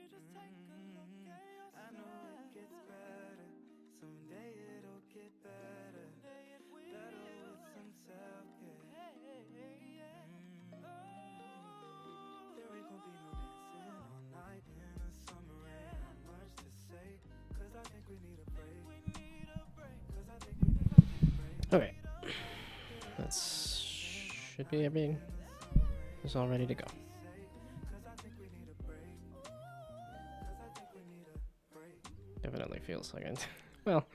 I know it gets better. Someday it'll get better. Better with some self-care. There ain't gonna be no dancing all night in the summer rain. Not much to say, cause I think we need a break. Cause I think we need a break. Okay. That's should be everything. It's all ready to go. Definitely feels like it. Well,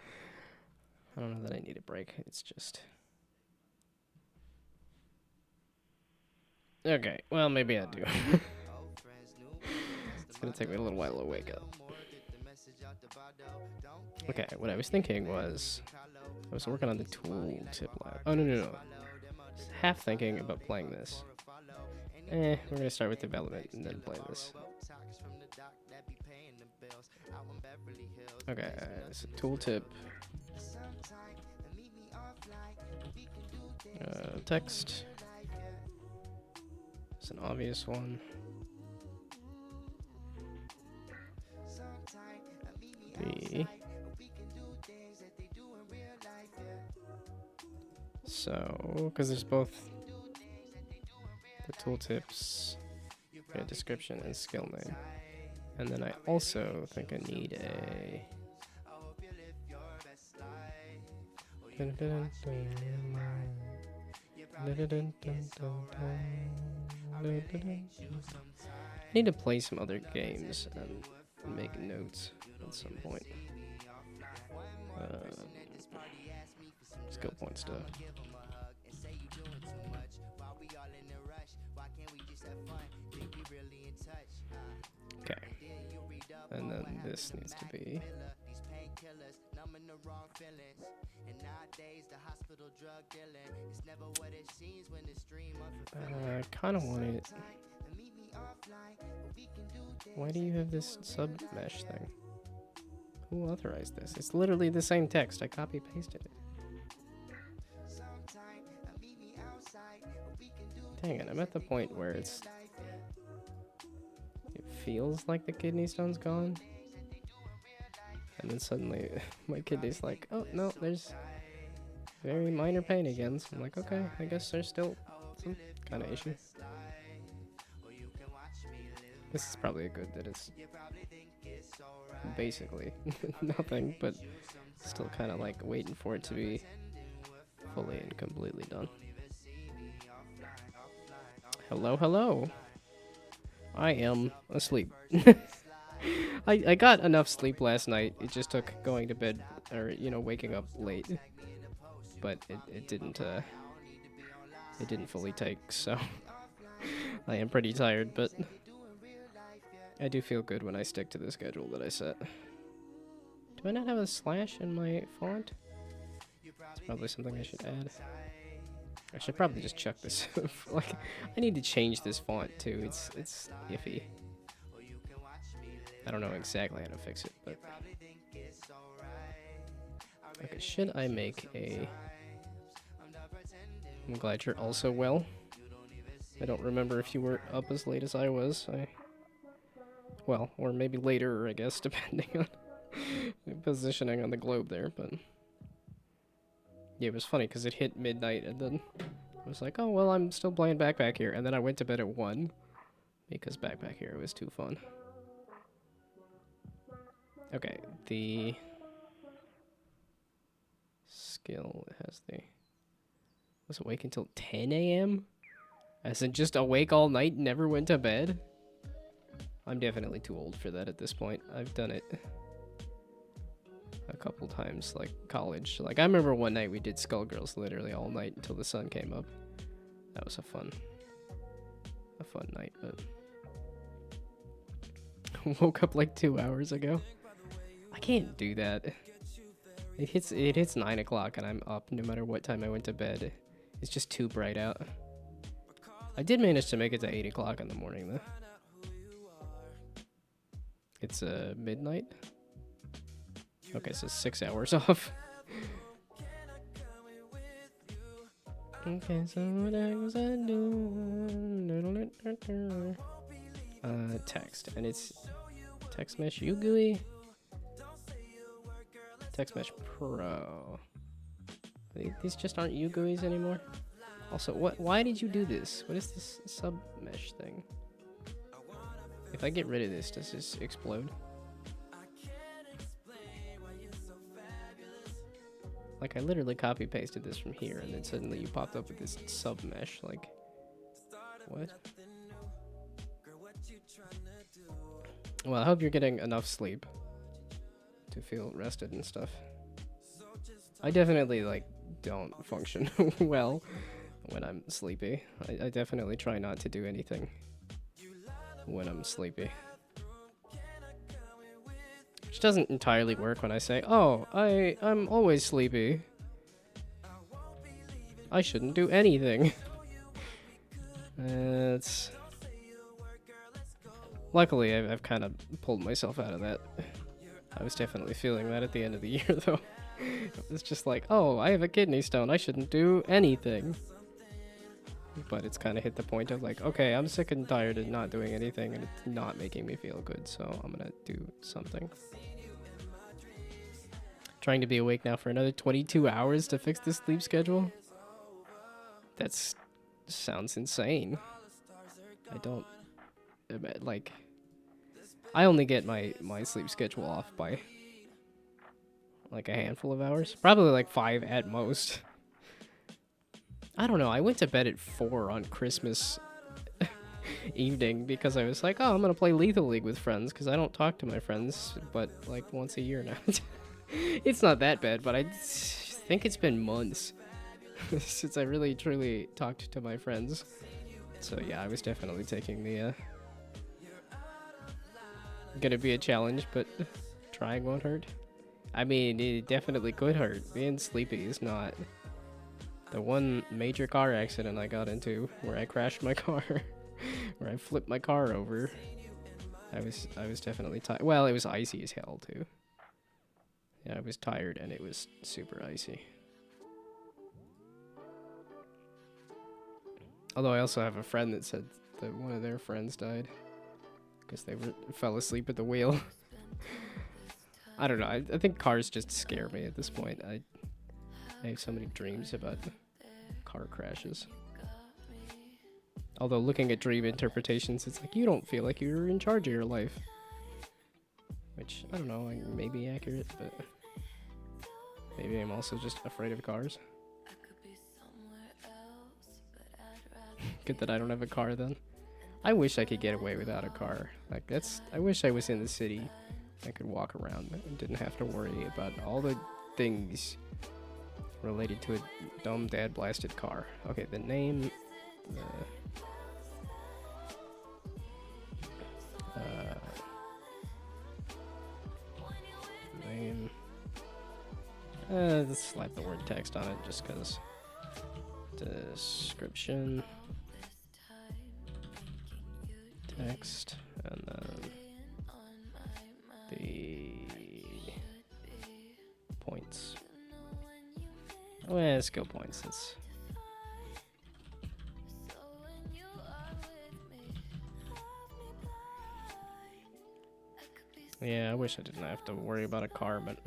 I don't know that I need a break. It's just. Okay, well, maybe I do. It's gonna take me a little while to wake up. Okay, what I was thinking was, I was working on the tool tip lab. Oh, no. Half thinking about playing this. We're gonna start with development and then play this. Okay, so tooltip. Text. It's an obvious one. So, because there's both the tooltips, description, and skill name. And then I also think I need a... I need to play some other games and make notes at some point. Skill point stuff. Okay. And then this needs to be... I kind of want it... Why do you have this sub-mesh thing? Who authorized this? It's literally the same text. I copy-pasted it. Dang it, I'm at the point where it feels like the kidney stone's gone. And then suddenly my kidney's like, oh no, there's very minor pain again. So I'm like, okay, I guess there's still some kind of issue. This is probably a good that it's basically nothing, but still kind of like waiting for it to be fully and completely done. Hello. I am asleep. I got enough sleep last night. It just took going to bed, or waking up late. But it didn't fully take, so I am pretty tired, but I do feel good when I stick to the schedule that I set. Do I not have a slash in my font? It's probably something I should add. I should probably just chuck this. Like, I need to change this font too. It's iffy. I don't know exactly how to fix it, but okay. Should I make a? I'm glad you're also well. I don't remember if you were up as late as I was. Well, or maybe later, I guess, depending on positioning on the globe there. But yeah, it was funny because it hit midnight and then I was like, oh, well, I'm still playing Backpack Hero. And then I went to bed at 1 because Backpack Hero was too fun. Okay, the skill has the... was awake until 10 a.m.? As in just awake all night and never went to bed? I'm definitely too old for that at this point. I've done it a couple times, like college. Like, I remember one night we did Skullgirls literally all night until the sun came up. That was a fun night, but woke up like 2 hours ago. I can't do that. It hits 9 o'clock and I'm up no matter what time I went to bed. It's just too bright out. I did manage to make it to 8 o'clock in the morning though. It's midnight. Okay, so 6 hours off. Okay, so what was I doing? Text, and it's Text Mesh UGUI. Text Mesh Pro. These just aren't UGUIs anymore. Also, why did you do this? What is this sub mesh thing? If I get rid of this, does this explode? Like, I literally copy pasted this from here, and then suddenly you popped up with this sub mesh. Like, what? Well, I hope you're getting enough sleep to feel rested and stuff. I definitely, like, don't function well when I'm sleepy. I definitely try not to do anything when I'm sleepy. Which doesn't entirely work when I say, oh, I'm always sleepy. I shouldn't do anything. It's... Luckily, I've kind of pulled myself out of that. I was definitely feeling that at the end of the year, though. It's just like, oh, I have a kidney stone. I shouldn't do anything. But it's kind of hit the point of like, okay, I'm sick and tired of not doing anything, and it's not making me feel good, so I'm gonna do something. Trying to be awake now for another 22 hours to fix this sleep schedule? That's... sounds insane. I don't... like... I only get my sleep schedule off by like a handful of hours. Probably like 5 at most. I don't know, I went to bed at 4 on Christmas evening because I was like, oh, I'm gonna play Lethal League with friends because I don't talk to my friends but like once a year now. It's not that bad, but I think it's been months since I really truly talked to my friends. So yeah, I was definitely taking the gonna be a challenge, but trying won't hurt. I mean, it definitely could hurt. Being sleepy is not. The one major car accident I got into, where I crashed my car, where I flipped my car over, I was definitely tired. Well, it was icy as hell too. Yeah, I was tired and it was super icy. Although I also have a friend that said that one of their friends died because they fell asleep at the wheel. I don't know. I think cars just scare me at this point. I have so many dreams about car crashes. Although looking at dream interpretations, it's like you don't feel like you're in charge of your life. Which, I don't know, may be accurate, but maybe I'm also just afraid of cars. Good that I don't have a car then. I wish I could get away without a car. Like I wish I was in the city. I could walk around and didn't have to worry about all the things related to a dumb dad blasted car. Okay, the name, name. Let's slap the word text on it just because. Description. Text, and then the points. Oh, yeah, skill points. That's yeah, I wish I didn't have to worry about a car, but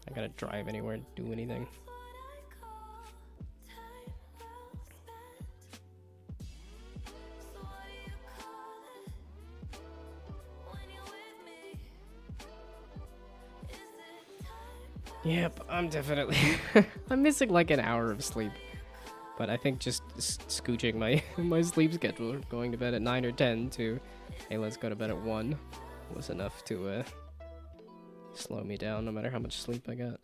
I gotta drive anywhere and do anything. Yep, I'm definitely... I'm missing like an hour of sleep. But I think just scooching my my sleep schedule, going to bed at 9 or 10 to, hey, let's go to bed at 1, was enough to slow me down no matter how much sleep I got.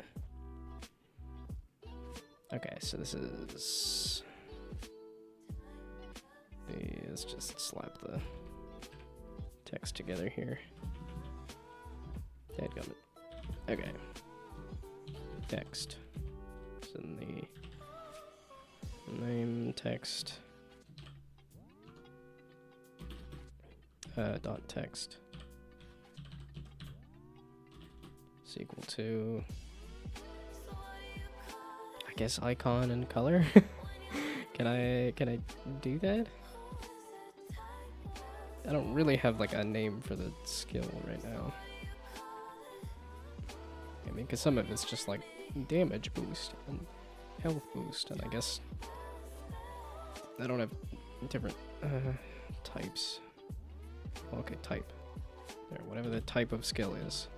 Okay, so this is... let's just slap the text together here. Dadgummit. Okay. Text. It's in the name text. Dot text. Is equal to, I guess, icon and color. Can I do that? I don't really have like a name for the skill right now. I mean, because some of it's just like damage boost and health boost, and I guess I don't have different types. Okay, type. There, whatever the type of skill is.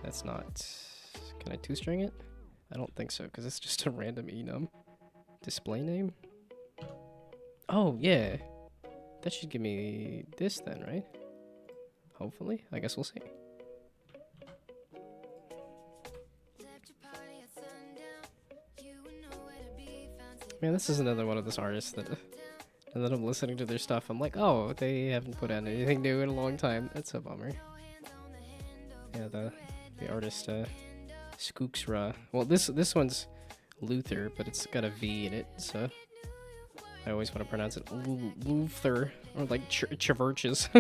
That's not... Can I two-string it? I don't think so, because it's just a random enum. Display name? Oh, yeah. That should give me this then, right? Hopefully. I guess we'll see. Man, this is another one of those artists that... And then I'm listening to their stuff, I'm like, oh, they haven't put out anything new in a long time. That's a bummer. Yeah, the artist, Skooksra. Well, this one's Luther, but it's got a V in it, so... I always want to pronounce it Luther, or like Chiverches.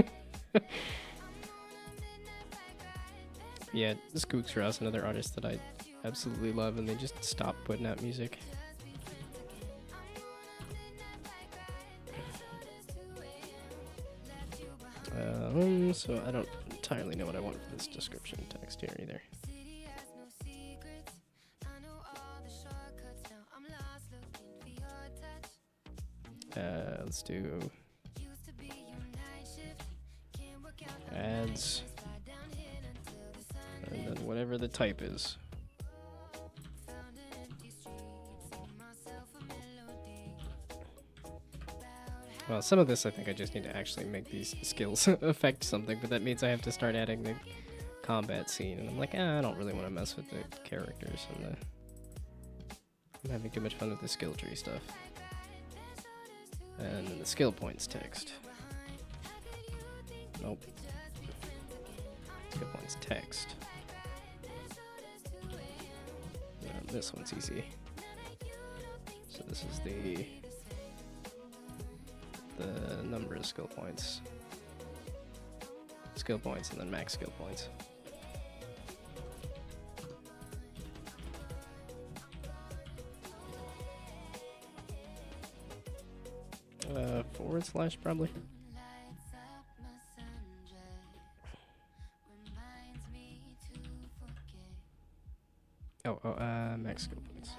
Yeah, Skooksra is another artist that I absolutely love, and they just stopped putting out music. So I don't entirely know what I want for this description text here either. Let's do ads, and then whatever the type is. Well, some of this I think I just need to actually make these skills affect something, but that means I have to start adding the combat scene, and I'm like, I don't really want to mess with the characters, and I'm having too much fun with the skill tree stuff. And then the skill points text. Nope. Skill points text. This one's easy. So this is the number of skill points. Skill points and then max skill points. / probably. Max skill points.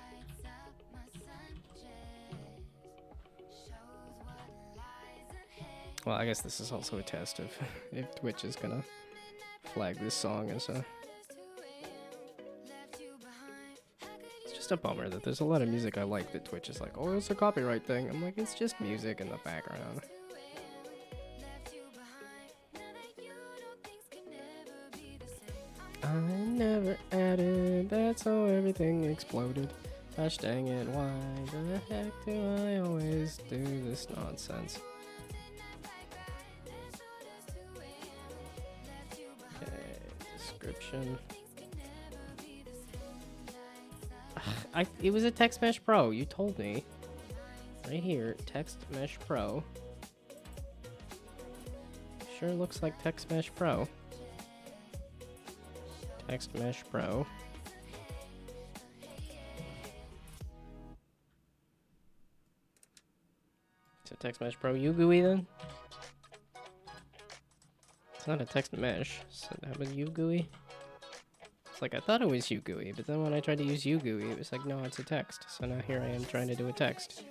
Well, I guess this is also a test of if Twitch is gonna flag this song as a... It's just a bummer that there's a lot of music I like that Twitch is like, oh, it's a copyright thing. I'm like, it's just music in the background. I never added, that's how everything exploded. Gosh dang it, why the heck do I always do this nonsense? Okay, description. It was a Text Mesh Pro, you told me. Right here, Text Mesh Pro. Sure looks like Text Mesh Pro. Text Mesh Pro. So Text Mesh Pro UGUI then? It's not a text mesh, so how about UGUI? It's like I thought it was UGUI, but then when I tried to use UGUI, it was like, no, it's a text. So now here I am trying to do a text.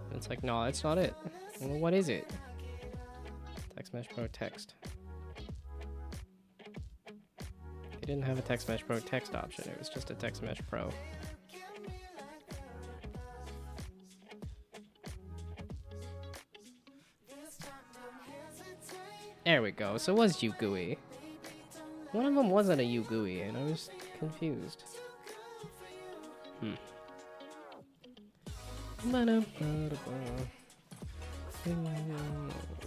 And it's like, no, that's not it. Well, what is it? Text Mesh Pro text. It didn't have a Text Mesh Pro text option, it was just a Text Mesh Pro. There we go, so it was UGUI. One of them wasn't a UGUI, and I was confused.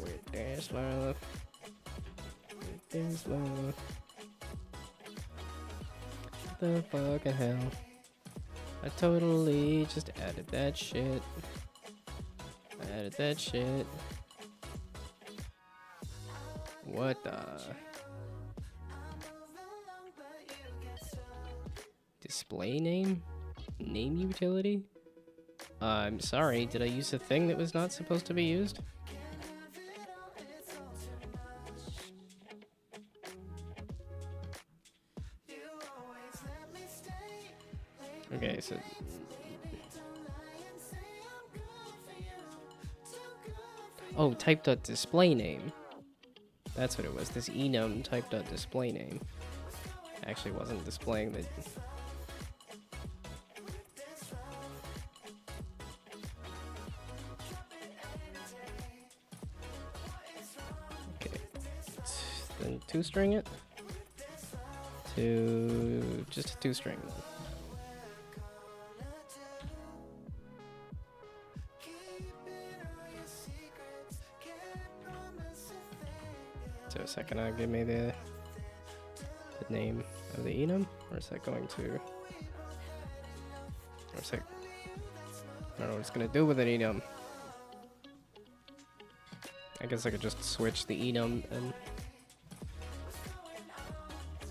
With this love. With this love. The fucking hell. I totally just added that shit. Added that shit. What the? Display name? Name utility? I'm sorry, did I use a thing that was not supposed to be used? Okay, so oh, type.display name. That's what it was. This enum type.display name actually wasn't displaying the. Okay, then two string it to just a two string. So is that gonna give me the name of the enum, or is that going to, or is that, I don't know what it's gonna do with an enum. I guess I could just switch the enum and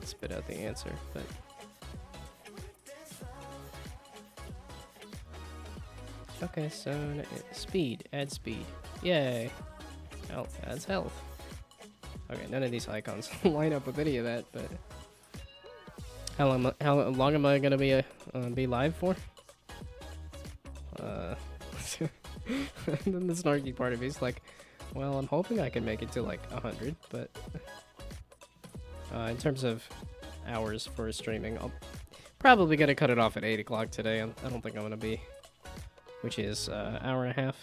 spit out the answer, but okay, so speed, add speed, yay, health, adds health. Okay, none of these icons line up with any of that, but how long am I gonna be live for? And then the snarky part of me is like, well, I'm hoping I can make it to like 100, but in terms of hours for streaming, I'll probably gonna cut it off at 8 o'clock today. I don't think I'm gonna be, which is hour and a half.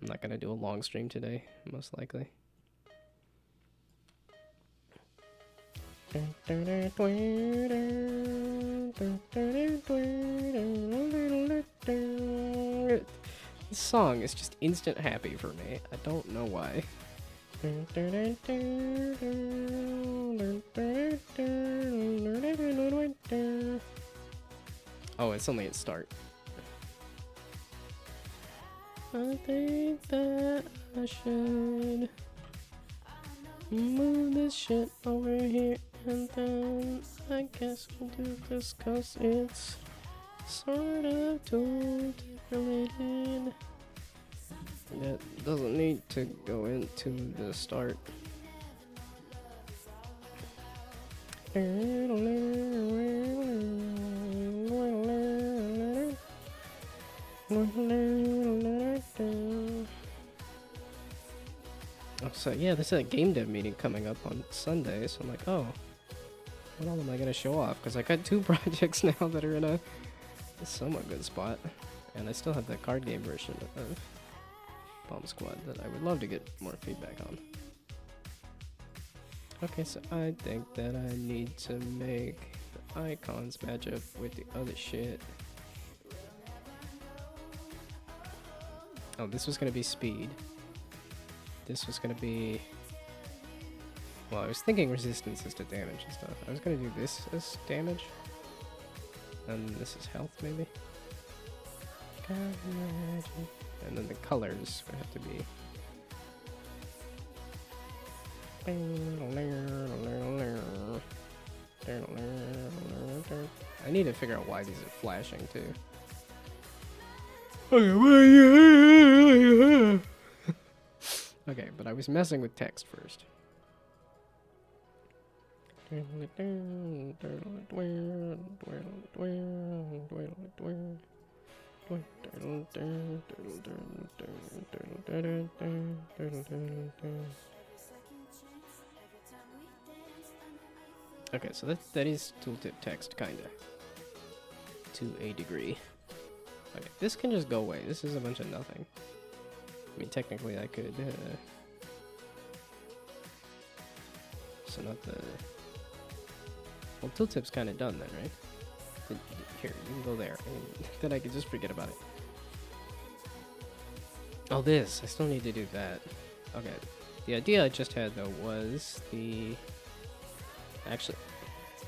I'm not gonna do a long stream today, most likely. This song is just instant happy for me. I don't know why. Oh, it's only at start. I think that I should move this shit over here, and then I guess we'll do this cause it's sort of too related. That doesn't need to go into the start. Oh, so yeah, there's a game dev meeting coming up on Sunday, so I'm like, oh, what all am I gonna show off? Because I got 2 projects now that are in a somewhat good spot, and I still have that card game version of Bomb Squad that I would love to get more feedback on. Okay, so I think that I need to make the icons match up with the other shit. Oh, this was gonna be speed. This was gonna be, well, I was thinking resistances to damage and stuff. I was gonna do this as damage, and this is health maybe. And then the colors would have to be. I need to figure out why these are flashing too. Okay, but I was messing with text first. Okay, so that is tooltip text, kinda. To a degree. Okay, this can just go away. This is a bunch of nothing. I mean, technically I could, so not the, well, tooltip's kinda done then, right? Here, you can go there, and then I can just forget about it. Oh, this, I still need to do that. Okay, the idea I just had, though, was the, actually,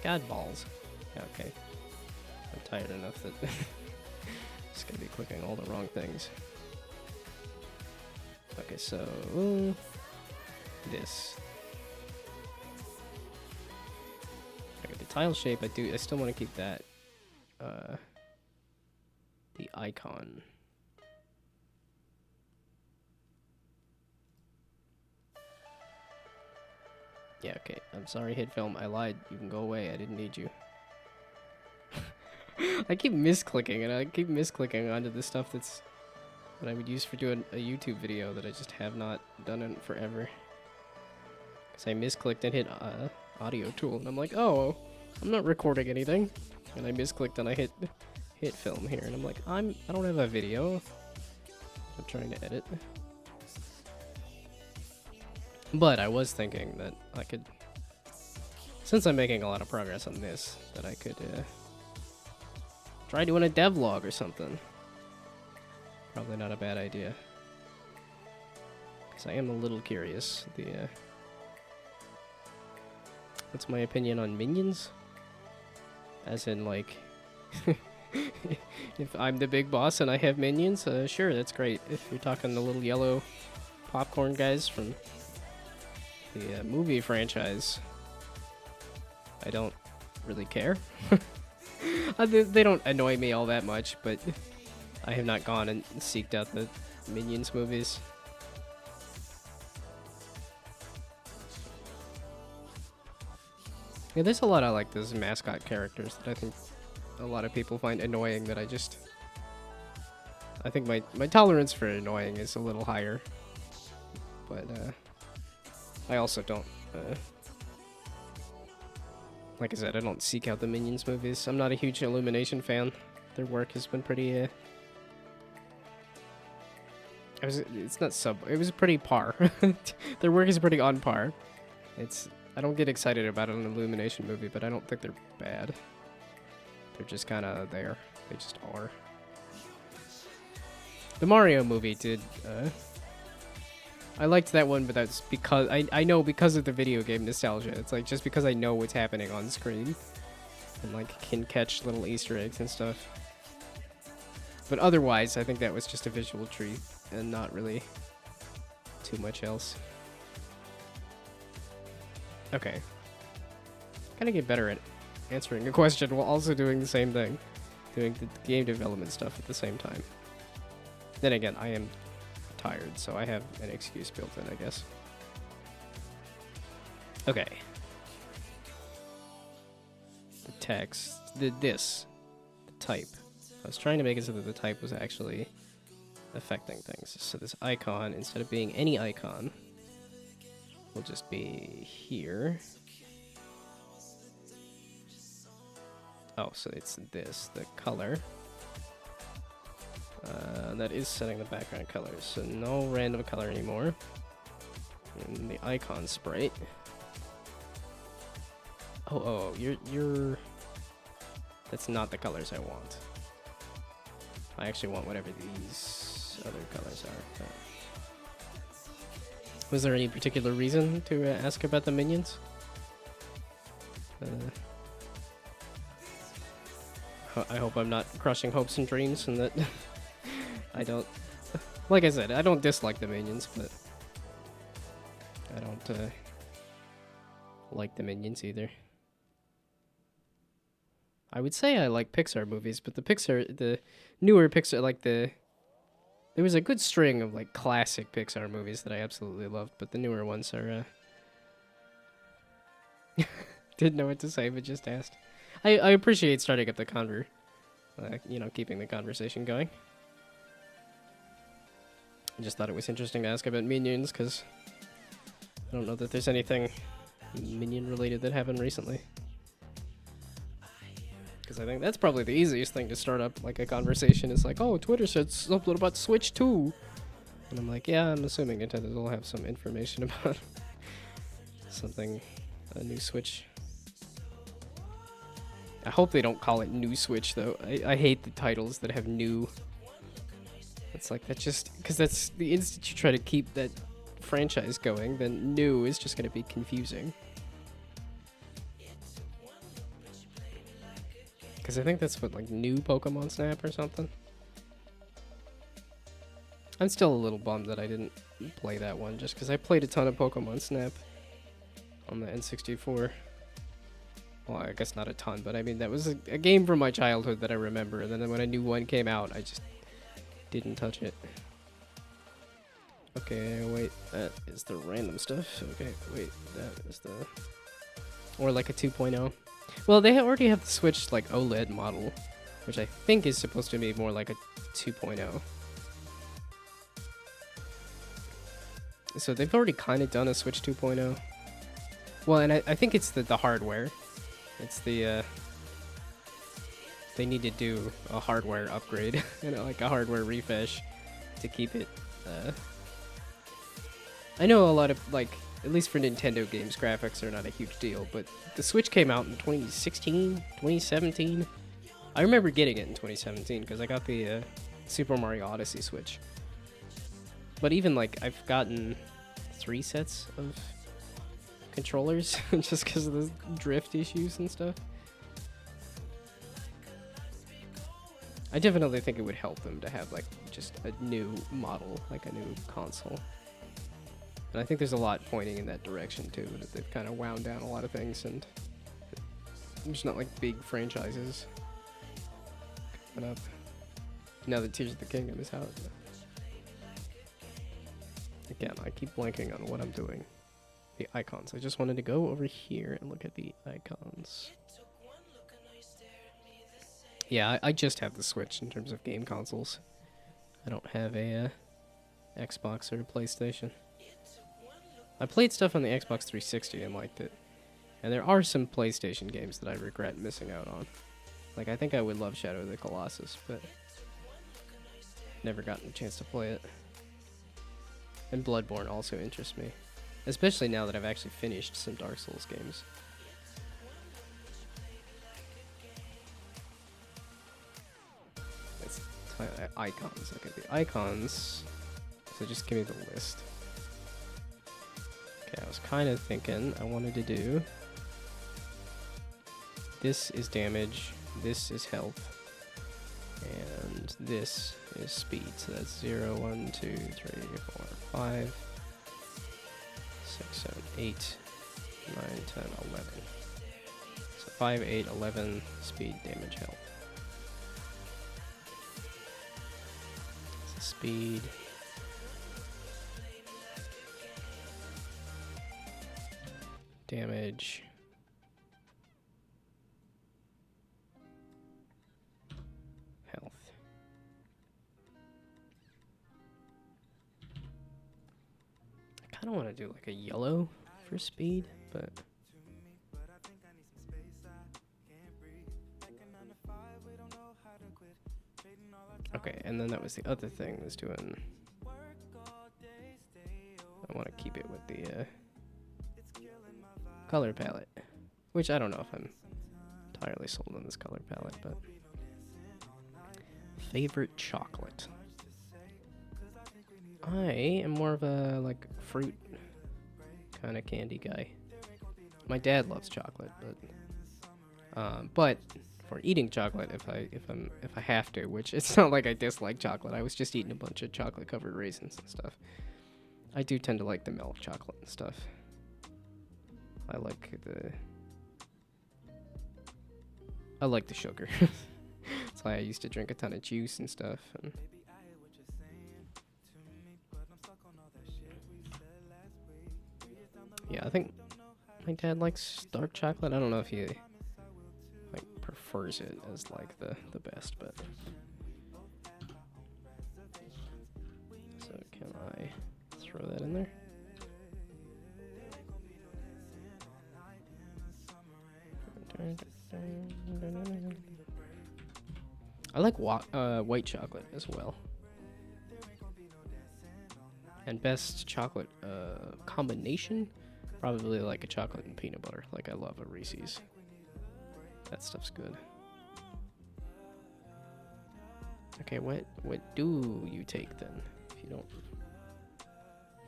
God balls. Okay, I'm tired enough that just gonna be clicking all the wrong things. Okay, so this. Okay, the tile shape, I still want to keep that. The icon. Yeah, okay. I'm sorry, HitFilm. I lied. You can go away. I didn't need you. I keep misclicking and I keep misclicking onto the stuff that I would use for doing a YouTube video that I just have not done in forever. Because I misclicked and hit audio tool and I'm like, oh, I'm not recording anything. And I misclicked and I hit film here and I'm like, I don't have a video. I'm trying to edit. But I was thinking that I could, since I'm making a lot of progress on this, that I could try doing a devlog or something. Probably not a bad idea. Because I am a little curious. What's my opinion on minions? As in, like, if I'm the big boss and I have minions, sure, that's great. If you're talking the little yellow popcorn guys from the movie franchise, I don't really care. They don't annoy me all that much, but I have not gone and seeked out the Minions movies. Yeah, there's a lot of like those mascot characters that I think a lot of people find annoying that I think my tolerance for annoying is a little higher. But I also don't like I said, I don't seek out the Minions movies. I'm not a huge Illumination fan. Their work has been pretty it was pretty par. Their work is pretty on par. I don't get excited about an Illumination movie, but I don't think they're bad. They're just kind of there. They just are. The Mario movie did, I liked that one, but that's because, I know because of the video game nostalgia. It's like, just because I know what's happening on screen. And like, can catch little Easter eggs and stuff. But otherwise, I think that was just a visual treat, and not really too much else. Okay. Gotta get better at answering a question while also doing the same thing. Doing the game development stuff at the same time. Then again, I am tired, so I have an excuse built in, I guess. Okay. The text, the type. I was trying to make it so that the type was actually affecting things. So this icon, instead of being any icon, will just be here. Oh, so it's this, the color. That is setting the background color, so no random color anymore. And the icon sprite. Oh, you're. That's not the colors I want. I actually want whatever these other colors are. Was there any particular reason to ask about the minions? I hope I'm not crushing hopes and dreams, and that I don't. Like I said, I don't dislike the minions, but I don't like the minions either. I would say I like Pixar movies, but the newer Pixar, like there was a good string of like classic Pixar movies that I absolutely loved, but the newer ones are didn't know what to say, but just asked. I appreciate starting up the keeping the conversation going. I just thought it was interesting to ask about Minions, because I don't know that there's anything Minion related that happened recently. Because I think that's probably the easiest thing to start up like a conversation. Is like, oh, Twitter said something about Switch 2. And I'm like, yeah, I'm assuming Nintendo will have some information about something, a new Switch. I hope they don't call it New Switch, though. I hate the titles that have new. It's like, that just, because that's the instant you try to keep that franchise going, then new is just going to be confusing. Because I think that's what, like, new Pokemon Snap or something. I'm still a little bummed that I didn't play that one, just because I played a ton of Pokemon Snap on the N64. Well, I guess not a ton, but I mean, that was a game from my childhood that I remember, and then when a new one came out, I just didn't touch it. Okay, wait, that is the random stuff. Okay, wait, that is the... Or like a 2.0. Well, they already have the Switch, like, OLED model, which I think is supposed to be more like a 2.0. So they've already kind of done a Switch 2.0. Well, and I think it's the hardware. It's the they need to do a hardware upgrade, like a hardware refresh to keep it. I know a lot of, like, at least for Nintendo games, graphics are not a huge deal, but the Switch came out in 2016, 2017. I remember getting it in 2017 because I got the Super Mario Odyssey Switch. But even, like, I've gotten 3 sets of controllers just because of the drift issues and stuff. I definitely think it would help them to have, like, just a new model, like a new console. And I think there's a lot pointing in that direction, too, that they've kind of wound down a lot of things, and there's not, like, big franchises coming up. Now that Tears of the Kingdom is out. Again, I keep blanking on what I'm doing. The icons. I just wanted to go over here and look at the icons. Yeah, I just have the Switch in terms of game consoles. I don't have a Xbox or a PlayStation. I played stuff on the Xbox 360 and liked it. And there are some PlayStation games that I regret missing out on. Like, I think I would love Shadow of the Colossus, but never gotten a chance to play it. And Bloodborne also interests me. Especially now that I've actually finished some Dark Souls games. Let's try icons. Okay, the icons. So just give me the list. Okay, I was kind of thinking I wanted to do... This is damage, this is health, and this is speed. So that's 0, 1, 2, 3, 4, 5, 6, 7, 8, 9, 10, 11. So 5, 8, 11, speed, damage, health. So speed. Damage. Health. I kind of want to do like a yellow for speed, but okay, and then that was the other thing was doing. I want to keep it with the color palette, which I don't know if I'm entirely sold on this color palette, but favorite chocolate. I am more of a like fruit kind of candy guy. My dad loves chocolate, but for eating chocolate, if I have to, which it's not like I dislike chocolate. I was just eating a bunch of chocolate covered raisins and stuff. I do tend to like the milk chocolate and stuff. I like the sugar. That's why I used to drink a ton of juice and stuff. And yeah, I think my dad likes dark chocolate. I don't know if he like prefers it as like the best, but so can I throw that in there? I like white chocolate as well. And best chocolate combination, probably like a chocolate and peanut butter. Like I love a Reese's. That stuff's good. Okay, what do you take then? If you don't,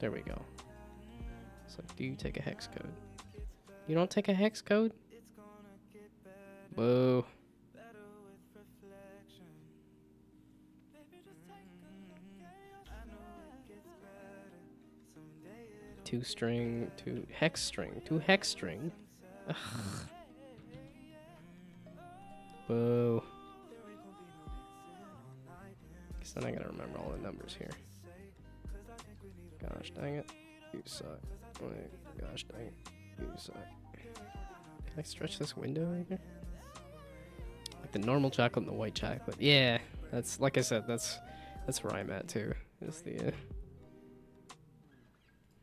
there we go. So do you take a hex code? You don't take a hex code? Boo. Two hex string. Ugh. Boo. Guess then I gotta remember all the numbers here. Gosh dang it. You suck. Wait, gosh dang it. You suck. Can I stretch this window right here? like the normal chocolate and the white chocolate. Yeah, that's like I said. That's where I'm at too. Is the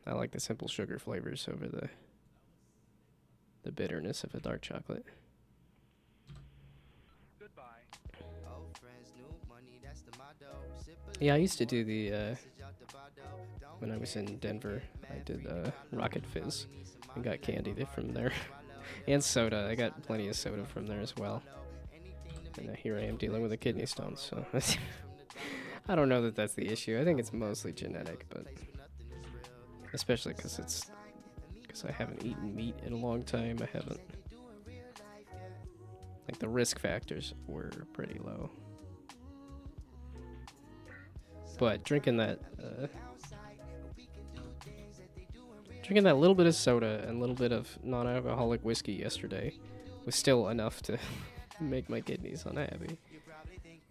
I like the simple sugar flavors over the bitterness of a dark chocolate. Yeah, I used to do the when I was in Denver. I did Rocket Fizz. I got candy from there, and soda. I got plenty of soda from there as well. And here I am dealing with a kidney stone. So I don't know that that's the issue. I think it's mostly genetic, but especially because I haven't eaten meat in a long time. I haven't. Like the risk factors were pretty low. But drinking that little bit of soda and a little bit of non-alcoholic whiskey yesterday was still enough to make my kidneys unhappy,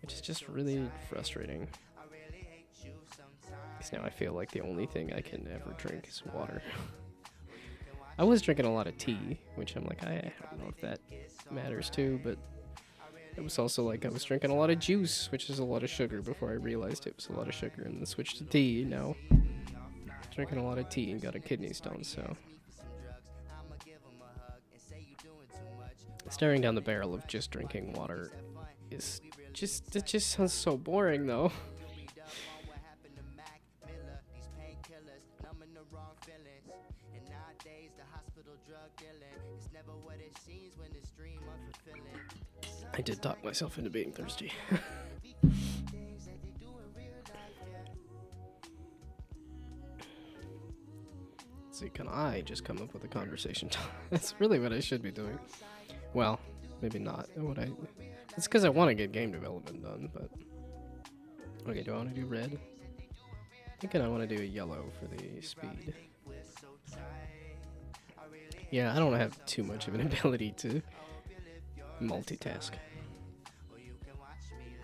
which is just really frustrating. Because now I feel like the only thing I can ever drink is water. I was drinking a lot of tea, which I'm like, I don't know if that matters too, but it was also like I was drinking a lot of juice, which is a lot of sugar, before I realized it was a lot of sugar, and then switched to tea. Now drinking a lot of tea and got a kidney stone, so staring down the barrel of just drinking water is it just sounds so boring though. I did talk myself into being thirsty. See, can I just come up with a conversation? That's really what I should be doing. Well, maybe not. It's because I want to get game development done, but... Okay, do I want to do red? I think I want to do a yellow for the speed. Yeah, I don't have too much of an ability to multitask.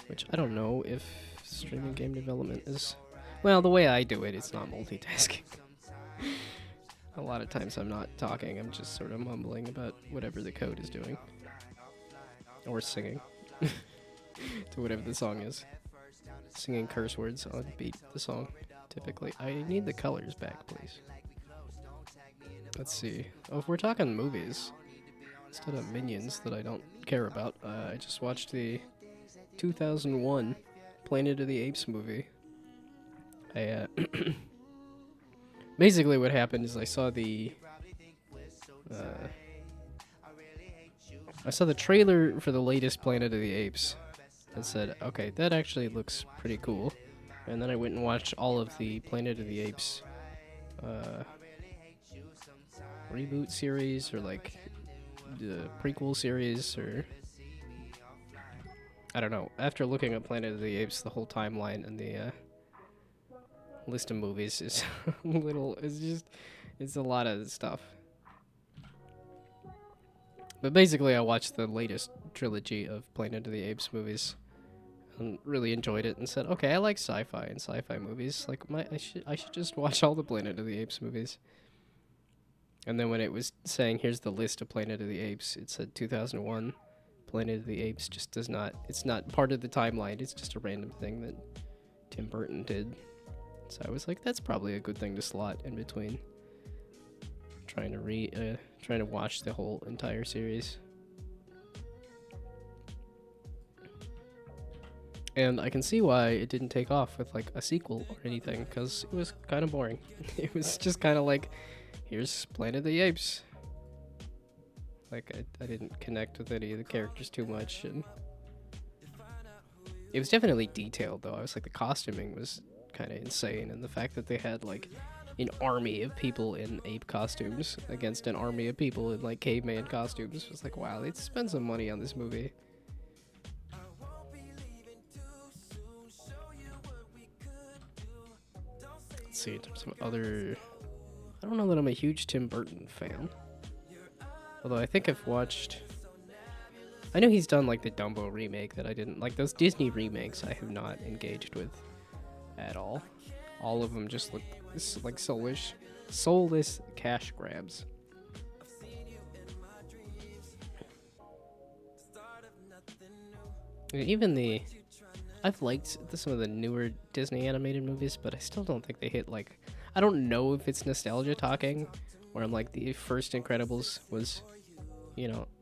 Which I don't know if streaming game development is... Well, the way I do it, it's not multitasking. A lot of times I'm not talking, I'm just sort of mumbling about whatever the code is doing. Or singing. To whatever the song is. Singing curse words on beat the song, typically. I need the colors back, please. Let's see. Oh, if we're talking movies, instead of Minions that I don't care about, I just watched the 2001 Planet of the Apes movie. Basically what happened is I saw the trailer for the latest Planet of the Apes and said, okay, that actually looks pretty cool. And then I went and watched all of the Planet of the Apes reboot series, or like the prequel series, or I don't know. After looking at Planet of the Apes, the whole timeline and the list of movies is it's a lot of stuff. But basically I watched the latest trilogy of Planet of the Apes movies and really enjoyed it and said, okay, I like sci-fi and sci-fi movies. Like I should just watch all the Planet of the Apes movies. And then when it was saying here's the list of Planet of the Apes, it said 2001 Planet of the Apes just does not, it's not part of the timeline. It's just a random thing that Tim Burton did. So I was like, that's probably a good thing to slot in between trying to watch the whole entire series. And I can see why it didn't take off with like a sequel or anything, because it was kind of boring. It was just kind of like, here's Planet of the Apes. Like I didn't connect with any of the characters too much, and it was definitely detailed though. I was like, the costuming was kind of insane, and the fact that they had like an army of people in ape costumes against an army of people in like caveman costumes was like, wow, they'd spend some money on this movie. Let's see, in terms of other, I don't know that I'm a huge Tim Burton fan, although I think I've watched, I know he's done like the Dumbo remake that I didn't like. Those Disney remakes I have not engaged with at all. All of them just look like soulless cash grabs. Even I've liked some of the newer Disney animated movies, but I still don't think they hit like. I don't know if it's nostalgia talking, where I'm like the first Incredibles was,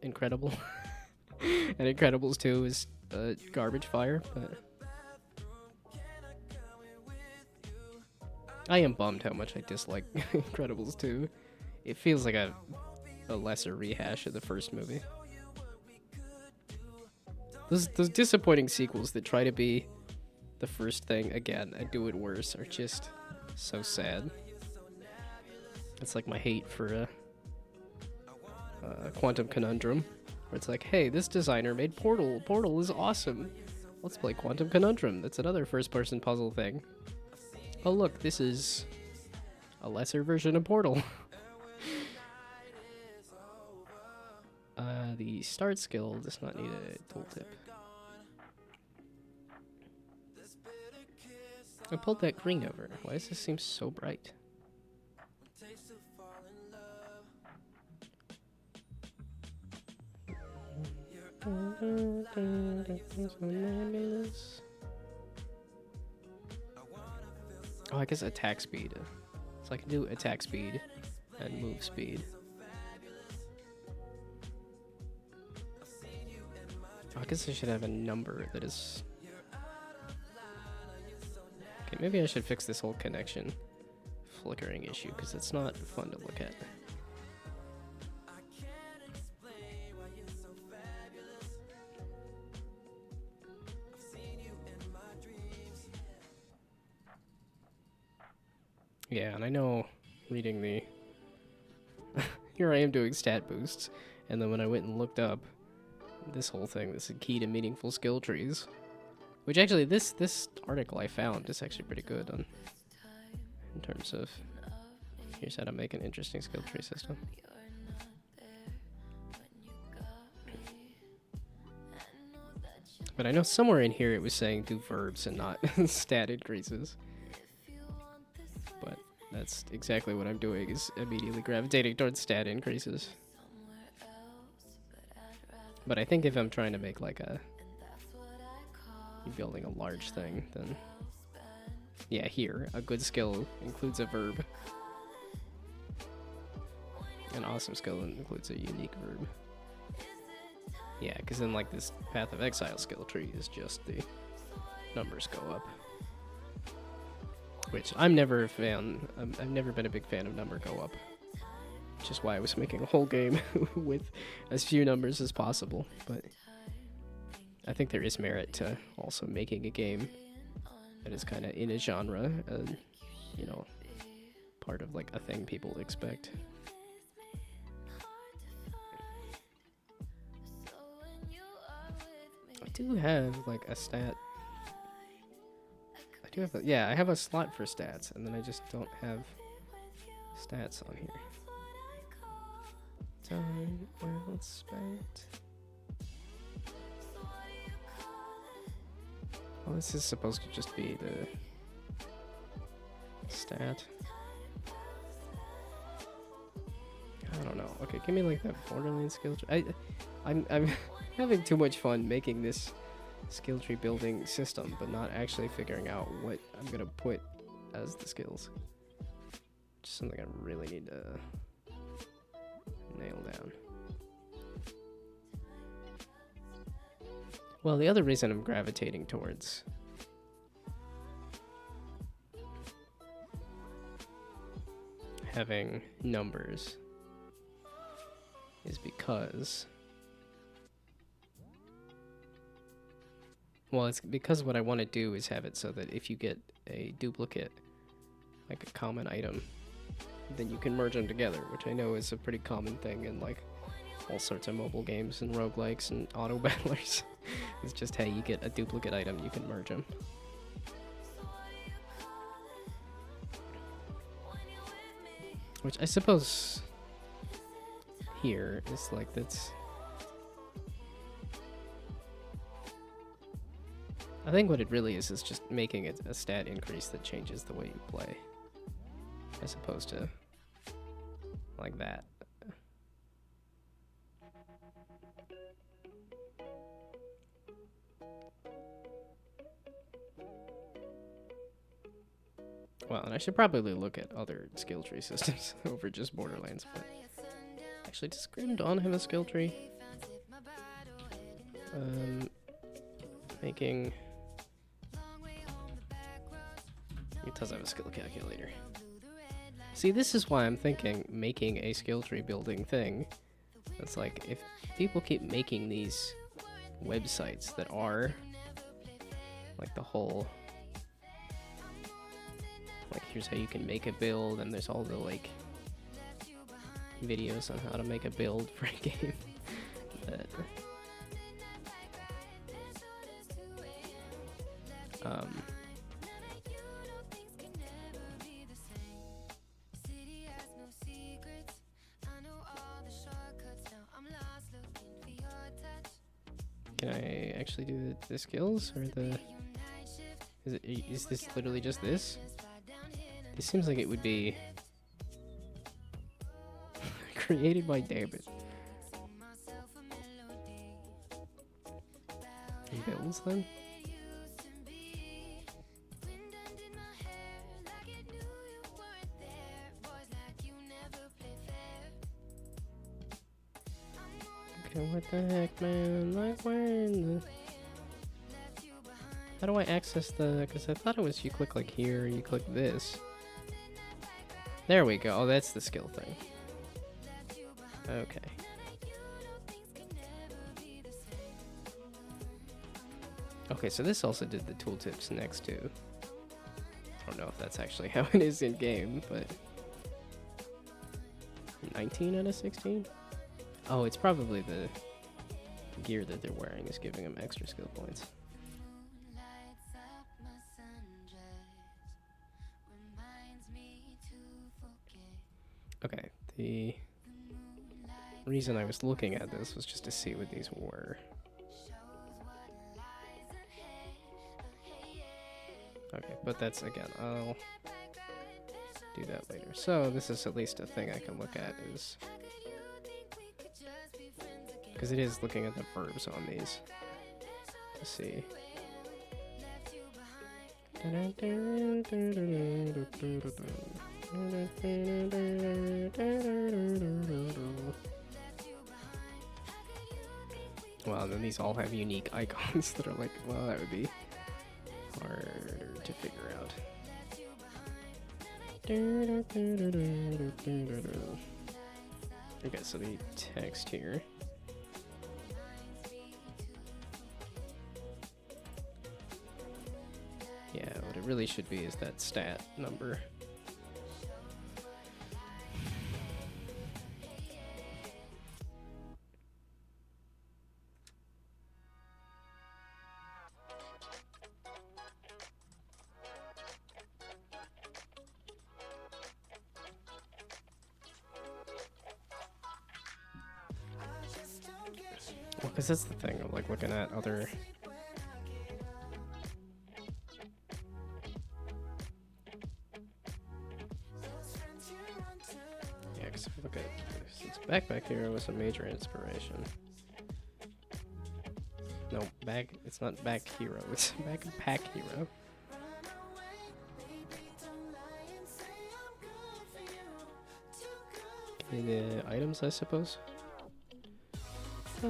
incredible, and Incredibles 2 is garbage fire. But I am bummed how much I dislike Incredibles 2. It feels like a lesser rehash of the first movie. Those disappointing sequels that try to be the first thing again and do it worse are just so sad. It's like my hate for Quantum Conundrum, where it's like, hey, this designer made Portal. Portal is awesome. Let's play Quantum Conundrum. That's another first-person puzzle thing. Oh look, this is a lesser version of Portal. The start skill does not need a tooltip. I pulled that green over. Why does this seem so bright? Oh, I guess attack speed. So I can do attack speed and move speed. Oh, I guess I should have a number that is... Okay, maybe I should fix this whole connection flickering issue, because it's not fun to look at. Yeah, and I know reading the... Here I am doing stat boosts, and then when I went and looked up this whole thing, this is key to meaningful skill trees. Which actually, this article I found is actually pretty good on, in terms of, here's how to make an interesting skill tree system. But I know somewhere in here it was saying do verbs and not stat increases. But that's exactly what I'm doing, is immediately gravitating towards stat increases. But I think if I'm trying to make like building a large thing, then yeah, here, a good skill includes a verb. An awesome skill includes a unique verb. Yeah, because then like this Path of Exile skill tree is just the numbers go up. Which I'm never a fan, I've never been a big fan of number go up. Which is why I was making a whole game with as few numbers as possible. But I think there is merit to also making a game that is kind of in a genre, part of like a thing people expect. I do have like a stat. I do have I have a slot for stats, and then I just don't have stats on here. Time well spent. Well, this is supposed to just be the stat. I don't know. Okay, give me like that Borderlands skill tree. I'm having too much fun making this skill tree building system, but not actually figuring out what I'm gonna put as the skills. Just something I really need to nail down. Well, the other reason I'm gravitating towards having numbers is because, well, it's because what I want to do is have it so that if you get a duplicate, like a common item, then you can merge them together, which I know is a pretty common thing in like all sorts of mobile games and roguelikes and auto battlers. It's just, hey, you get a duplicate item, you can merge them. Which I suppose here is like, that's... I think what it really is just making it a stat increase that changes the way you play, as opposed to like that. Well, and I should probably look at other skill tree systems over just Borderlands, but actually, does Grim Dawn have a skill tree? Making... It does have a skill calculator. See, this is why I'm thinking making a skill tree building thing. It's like, if people keep making these websites that are like the whole, like, here's how you can make a build, and there's all the like videos on how to make a build for a game. That, can I actually do the skills, or the... Is this literally just this? This seems like it would be created by David. Builds then? Okay, what the heck, man? Like, where in the... How do I access the... Because I thought it was you click, like, here, you click this. There we go. Oh, that's the skill thing. Okay. Okay, so this also did the tooltips next to... I don't know if that's actually how it is in-game, but... 19 out of 16? Oh, it's probably the gear that they're wearing is giving them extra skill points. Okay, the reason I was looking at this was just to see what these were. Okay, but that's, again, I'll do that later. So this is at least a thing I can look at, is... Because it is looking at the verbs on these to see. Well, then these all have unique icons that are like, well, that would be harder to figure out. Okay, so the text here. Yeah, what it really should be is that stat number. Well, because that's the thing of like looking at other... Yeah, because if you look at... Since Backpack Hero was a major inspiration. No, it's not Back Hero, it's Backpack Hero. Okay, the items, I suppose. Yeah,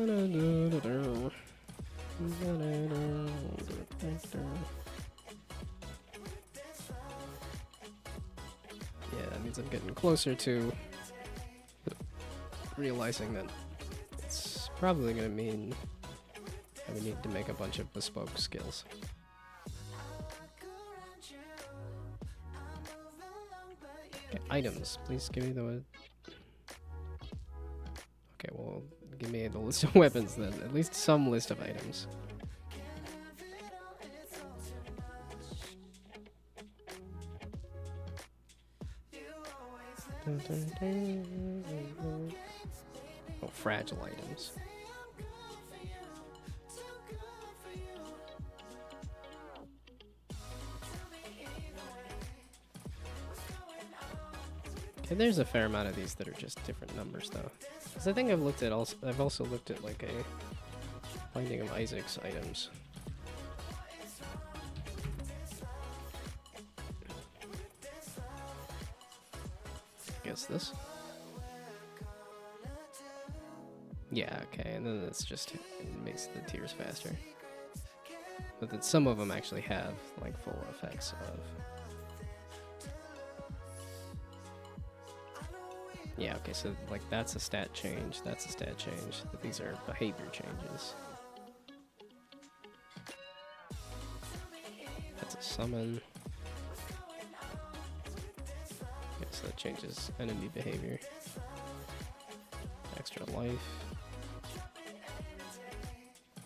that means I'm getting closer to realizing that it's probably going to mean I would need to make a bunch of bespoke skills. Okay, items. Please give me the... Okay, well, give me the list of weapons then. At least some list of items. Oh, fragile items. Okay, there's a fair amount of these that are just different numbers, though. Because I think I've also looked at like a Binding of Isaac's items. guess this. Yeah, okay, and then it's just, it makes the tears faster. But then some of them actually have, like, full effects of... Yeah, okay, so, like, that's a stat change, that's a stat change, but these are behavior changes. That's a summon. Okay, so that changes enemy behavior. Extra life.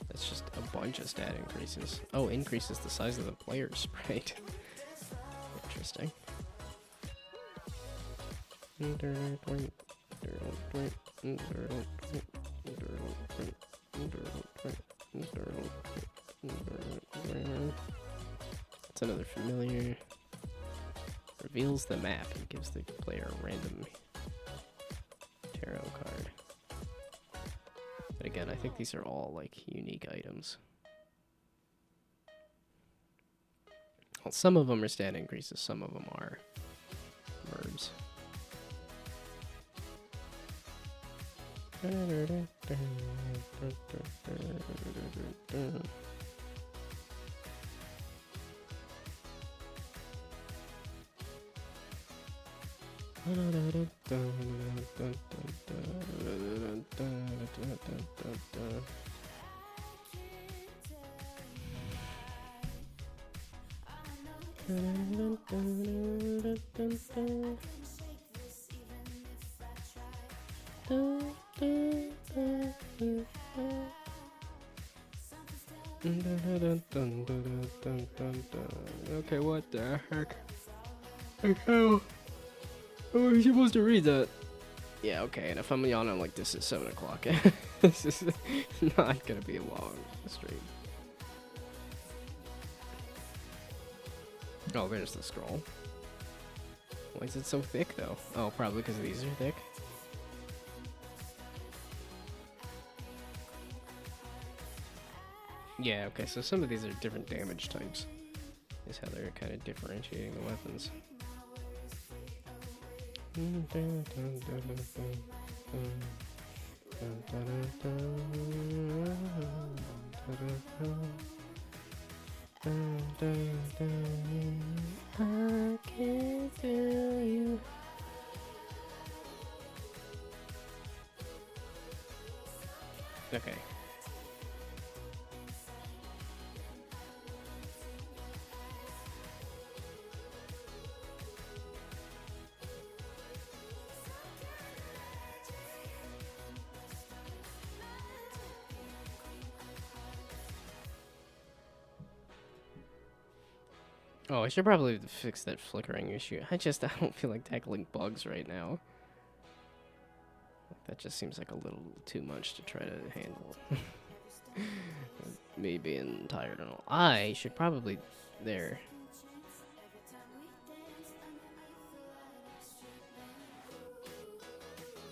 That's just a bunch of stat increases. Oh, increases the size of the player sprite. Interesting. It's another familiar. Reveals the map and gives the player a random tarot card. But again, I think these are all like unique items. Well, some of them are stat increases, some of them are verbs. Okay, what the heck? How are you supposed to read that? Yeah, okay, and if I'm yawning like this is 7 o'clock, this is not gonna be a long stream. Oh, there's the scroll. Why is it so thick, though? Oh, probably because these are thick. Yeah, okay, so some of these are different damage types. Is how they're kind of differentiating the weapons. I can feel you. Okay. Oh, I should probably fix that flickering issue. I don't feel like tackling bugs right now. That just seems like a little too much to try to handle. Me being tired and all. I should probably... There.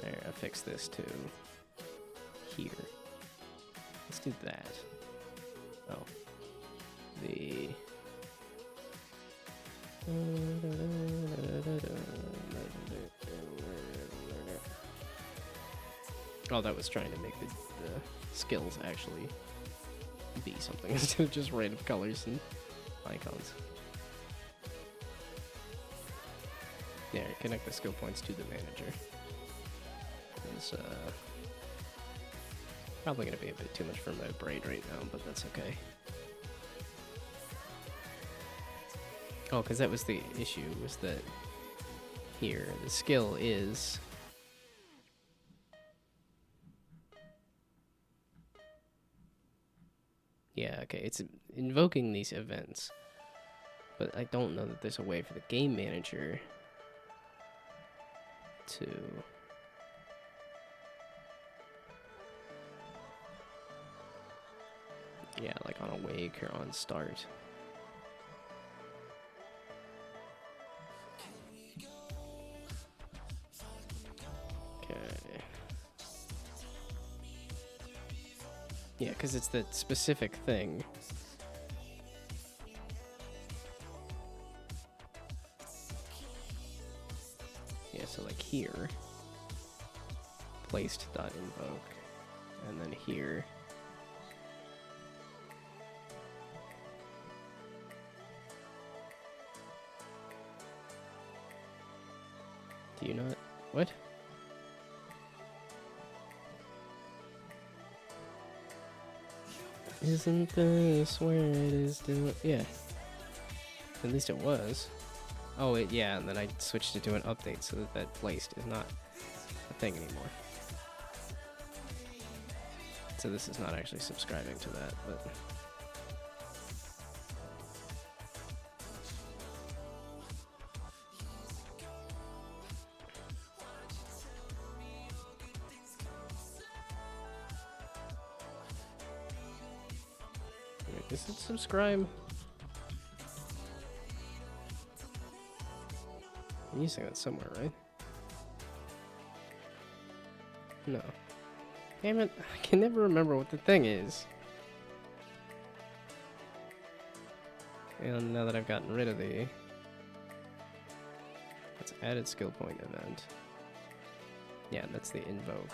There, I fixed this to here. Let's do that. Oh. The... Oh, that was trying to make the skills actually be something instead of just random colors and icons. Yeah, connect the skill points to the manager. It's probably going to be a bit too much for my brain right now, but that's okay. Oh, because that was the issue, was that here, the skill is... Yeah, okay, it's invoking these events, but I don't know that there's a way for the game manager to... Yeah, like on awake or on start. Yeah, because it's the specific thing. Yes, So like here, placed.invoke, and then here. Do you not? What? Isn't this where it is doing? Yeah. At least it was. Oh, yeah, and then I switched it to an update so that that placed is not a thing anymore. So this is not actually subscribing to that, but... Is it subscribe? I'm using that somewhere, right? No. Damn it, I can never remember what the thing is. And now that I've gotten rid of the... It's added skill point event. Yeah, that's the invoke.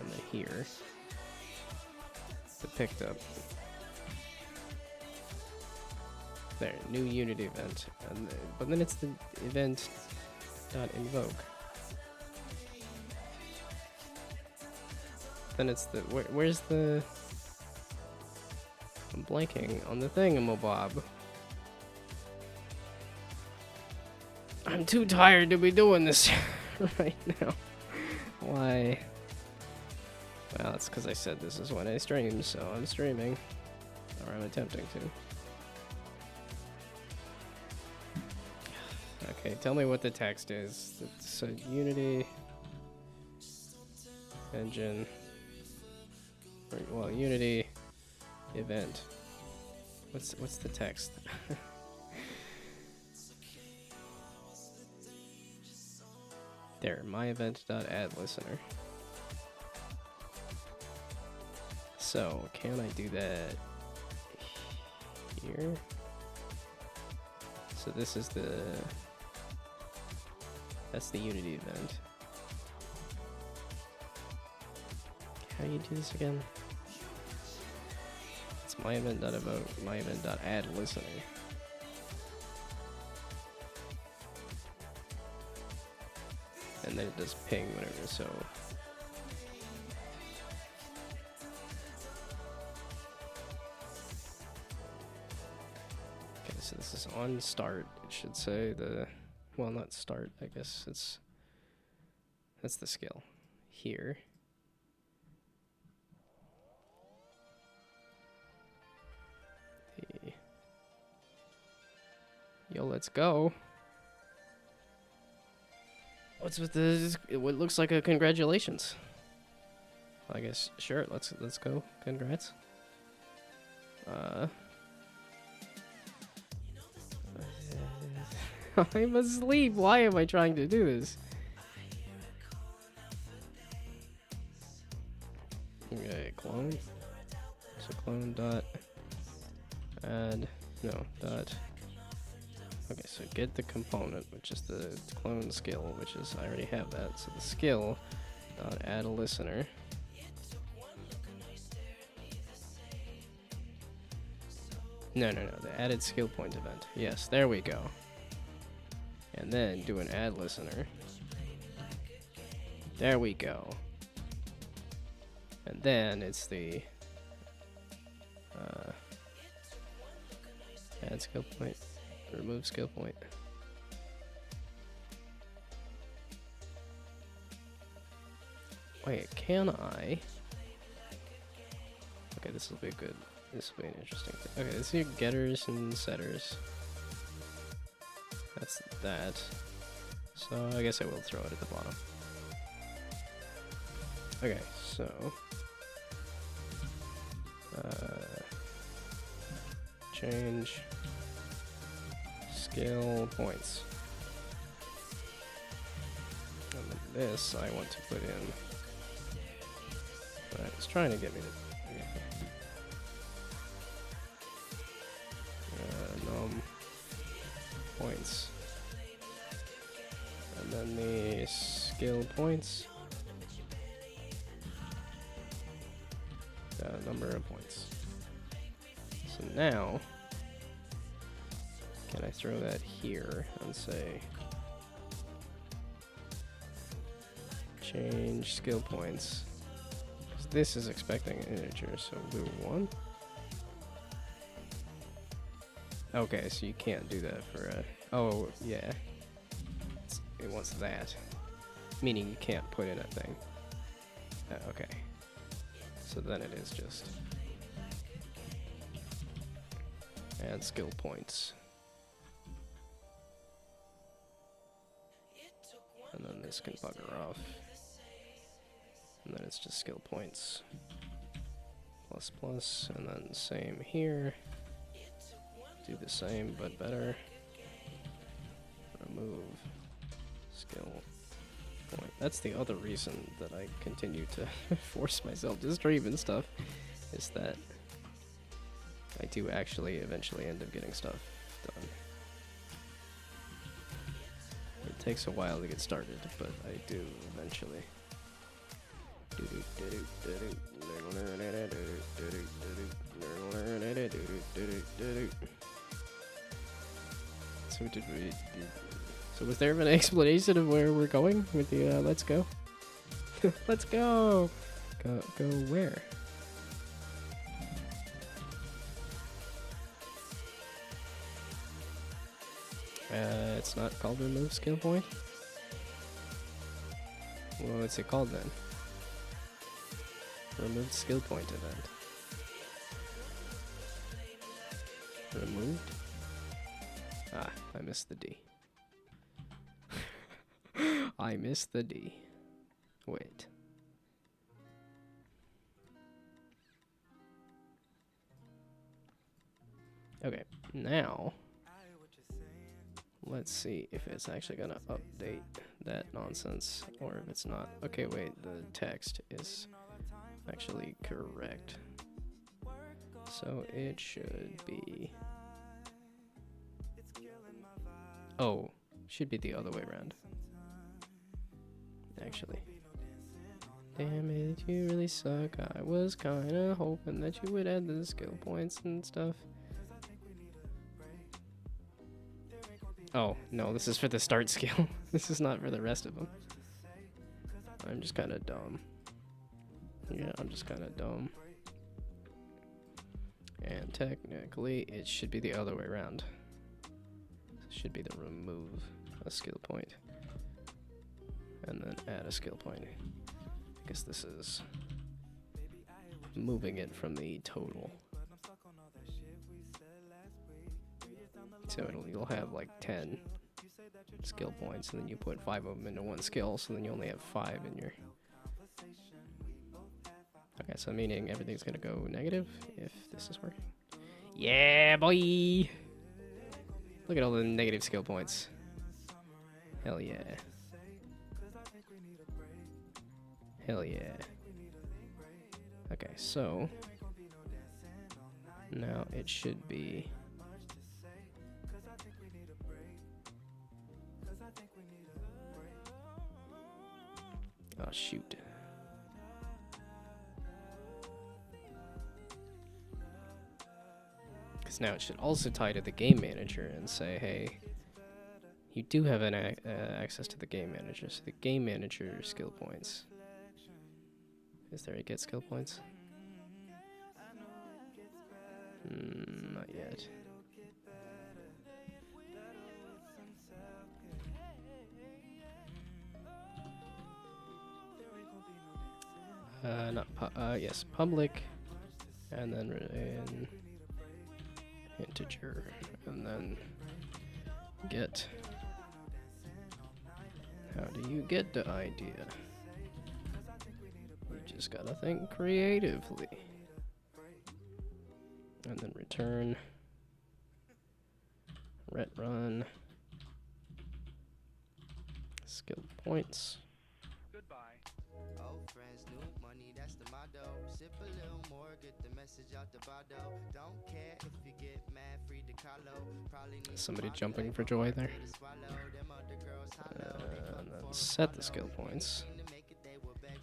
And then here, the picked up. There, new unit event, and but then it's the event dot invoke. Then it's the where's the? I'm blanking on the thingamabob. I'm too tired to be doing this right now. Why? Well, it's because I said this is when I stream, so I'm streaming, or I'm attempting to. Okay, tell me what the text is. It's a Unity engine. Well, Unity event. What's the text? There, my event.addListener. So, can I do that here? So this is the... That's the Unity event. How do you do this again? It's my event.evoke, my event.addListener. And then it does ping whatever, so... Okay, so this is on start, it should say the... Well, not start, I guess it's... That's the skill. Here. Yo, let's go. What's with this? What looks like a congratulations. I guess, sure, let's go. Congrats. I'm asleep. Why am I trying to do this? Okay, clone. So clone dot add dot. Okay, so get the component, which is the clone skill, which is I already have that. So the skill dot add a listener. No, the added skill point event. Yes, there we go. And then do an add listener. There we go. And then it's the add skill point, remove skill point. Wait, can I? Okay, this will be good. This will be an interesting thing. Okay, let's see getters and setters. That's that. So I guess I will throw it at the bottom. Okay, so change skill points. And then this I want to put in. But it's trying to get me to num points. And then the skill points. Number of points. So now, can I throw that here and say change skill points? Because this is expecting an integer, so do 1. Okay, so you can't do that for a... Oh, yeah. It wants that. Meaning you can't put in a thing. Okay. So then it is just... add skill points. And then this can bugger off. And then it's just skill points. Plus plus, and then same here. Do the same, but better. Remove skill point. That's the other reason that I continue to force myself to stream and stuff, is that I do actually eventually end up getting stuff done. It takes a while to get started, but I do eventually. So was there an explanation of where we're going with the let's go? Let's go! Go where? It's not called remove skill point? Well, what's it called then? Removed skill point event. Removed? Ah, I missed the D. I missed the D. Wait. Okay, now let's see if it's actually gonna update that nonsense or if it's not. Okay, wait, the text is actually correct. So it should be... Oh, should be the other way around. Actually. Damn it, you really suck. I was kinda hoping that you would add the skill points and stuff. Oh, no, this is for the start skill. This is not for the rest of them. I'm just kinda dumb. Yeah, I'm just kinda dumb. And technically, it should be the other way around. It should be the remove a skill point. And then add a skill point. I guess this is moving it from the total. So you'll have like 10 skill points, and then you put 5 of them into one skill, so then you only have 5 in your... Okay, so meaning everything's gonna go negative if this is working. Yeah, boy! Look at all the negative skill points. Hell yeah. Hell yeah. Okay, so now it should be... Oh, shoot. Because now it should also tie to the game manager and say, hey, you do have an access to the game manager. So the game manager skill points. Is there a get skill points? Not yet. Yes, public, and then in integer, and then get. How do you get the idea? You just gotta think creatively. And then return, ret run, skill points. Goodbye. Somebody jumping for joy there. And then set the skill points.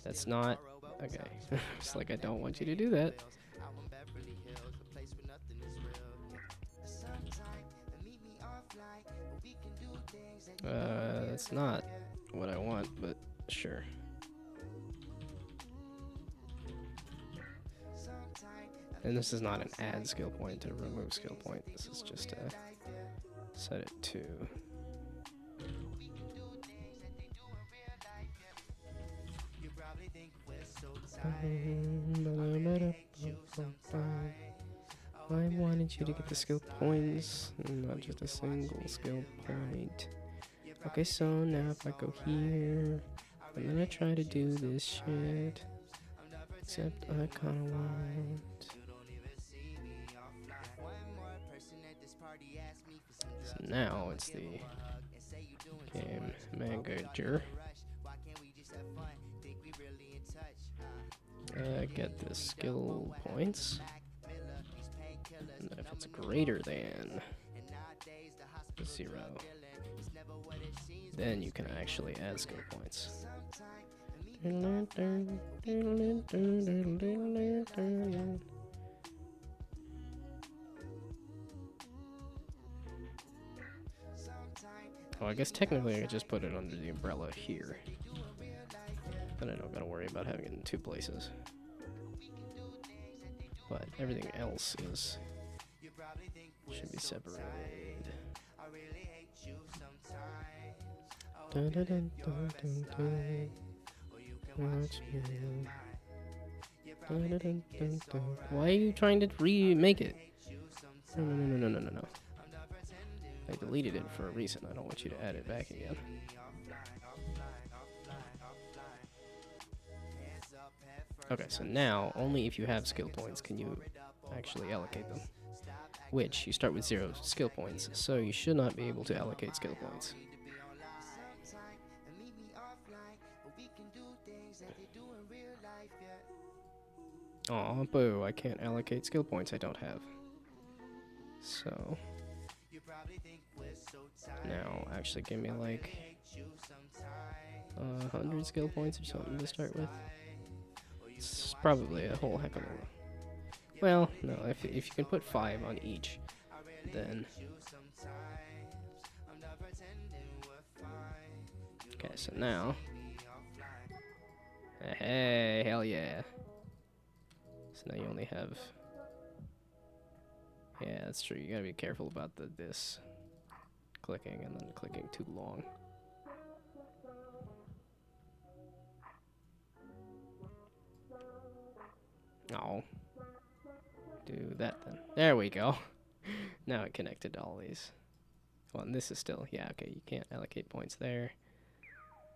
That's not okay. It's like I don't want you to do that. That's not what I want, but sure. And this is not an add skill point to remove skill point. This is just to set it to. I wanted you to get the skill points, not just a single skill point. Okay, so now if I go here, I'm gonna try to do this shit. Except I kinda want. So now it's the game manager. Get the skill points. And if it's greater than 0, then you can actually add skill points. Oh, I guess technically I could just put it under the umbrella here. Then I don't gotta worry about having it in 2 places. But everything else should be separated. Dun, dun, dun, dun, dun, dun. Watch me. Dun, dun, dun, dun, dun. Why are you trying to remake it? No. I deleted it for a reason. I don't want you to add it back again. Okay, so now only if you have skill points can you actually allocate them. Which you start with 0 skill points, so you should not be able to allocate skill points. Aw, boo, I can't allocate skill points I don't have. So now actually give me like 100 skill points or something to start with. It's probably a whole heck of a lot. Well, no, if you can put 5 on each, then. Okay, so now. Hey, hell yeah. So now you only have. Yeah, that's true. You gotta be careful about this clicking and then clicking too long. Oh. Do that then. There we go. Now it connected to all these. Well, and this is still, yeah, okay, you can't allocate points there.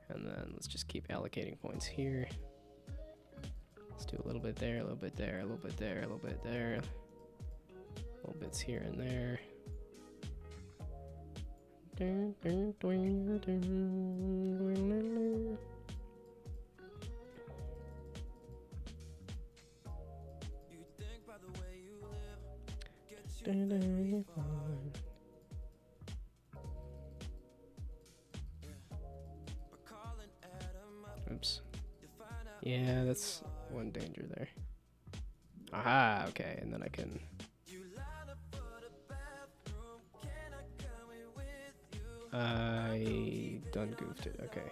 And then let's just keep allocating points here. Let's do a little bit there, a little bit there, a little bit there, a little bit there. Little bits here and there. Oops. Yeah, that's one danger there. Aha, okay, and then I can. I done goofed it, okay.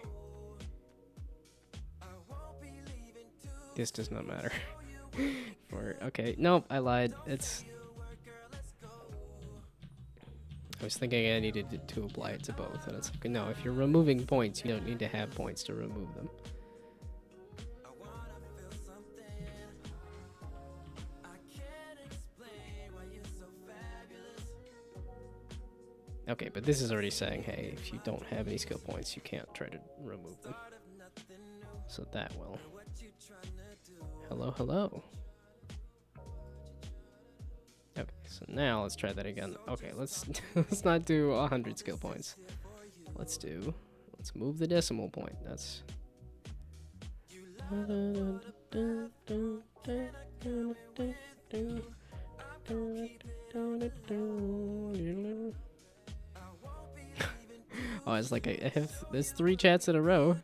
This does not matter. Okay, nope, I lied. I was thinking I needed to apply it to both, and it's like, no, if you're removing points, you don't need to have points to remove them. Okay, but this is already saying, hey, if you don't have any skill points, you can't try to remove them. So that will. Hello, hello. Okay, so now let's try that again. Okay, let's not do 100 skill points. Let's move the decimal point. That's Oh, it's like I have there's 3 chats in a row.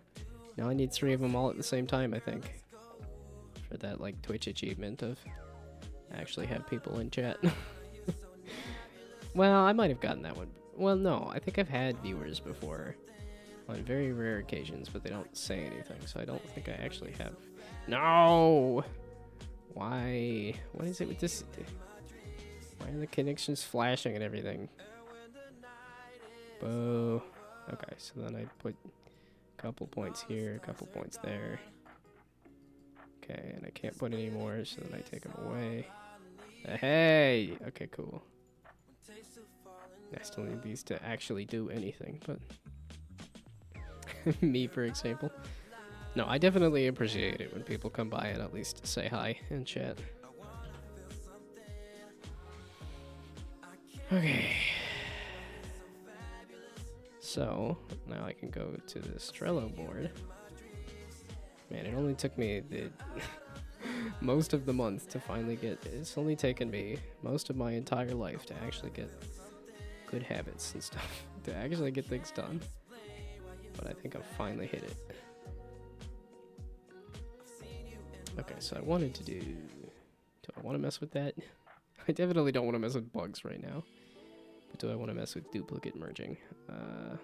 Now I need 3 of them all at the same time, I think. For that like Twitch achievement of actually have people in chat. Well, I might have gotten that one. Well, no, I think I've had viewers before on very rare occasions, but they don't say anything, so I don't think I actually have. No! Why? What is it with this? Why are the connections flashing and everything? Boo. Okay, so then I put a couple points here, a couple points there. Okay, and I can't put any more, so then I take them away. Hey! Okay, cool. I still need these to actually do anything, but... Me, for example. No, I definitely appreciate it when people come by and at least say hi and chat. Okay. So, now I can go to this Trello board. Man, it only took me the most of the month to finally get... It's only taken me most of my entire life to actually get good habits and stuff. To actually get things done. But I think I've finally hit it. Okay, so I wanted to do... Do I want to mess with that? I definitely don't want to mess with bugs right now. But do I want to mess with duplicate merging? Yeah,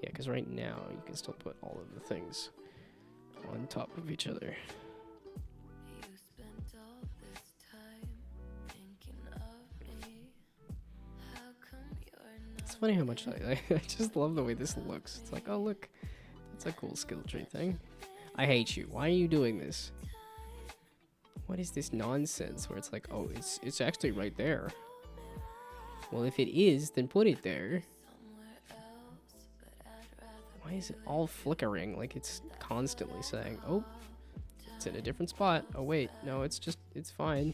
because right now you can still put all of the things on top of each other. It's funny how much I just love the way this looks. It's like, oh look, that's a cool skill tree thing. I hate you. Why are you doing this? What is this nonsense where it's like, oh, it's actually right there. Well, if it is, then put it there. Why is it all flickering? Like it's constantly saying, oh, it's in a different spot. Oh wait, no, it's fine.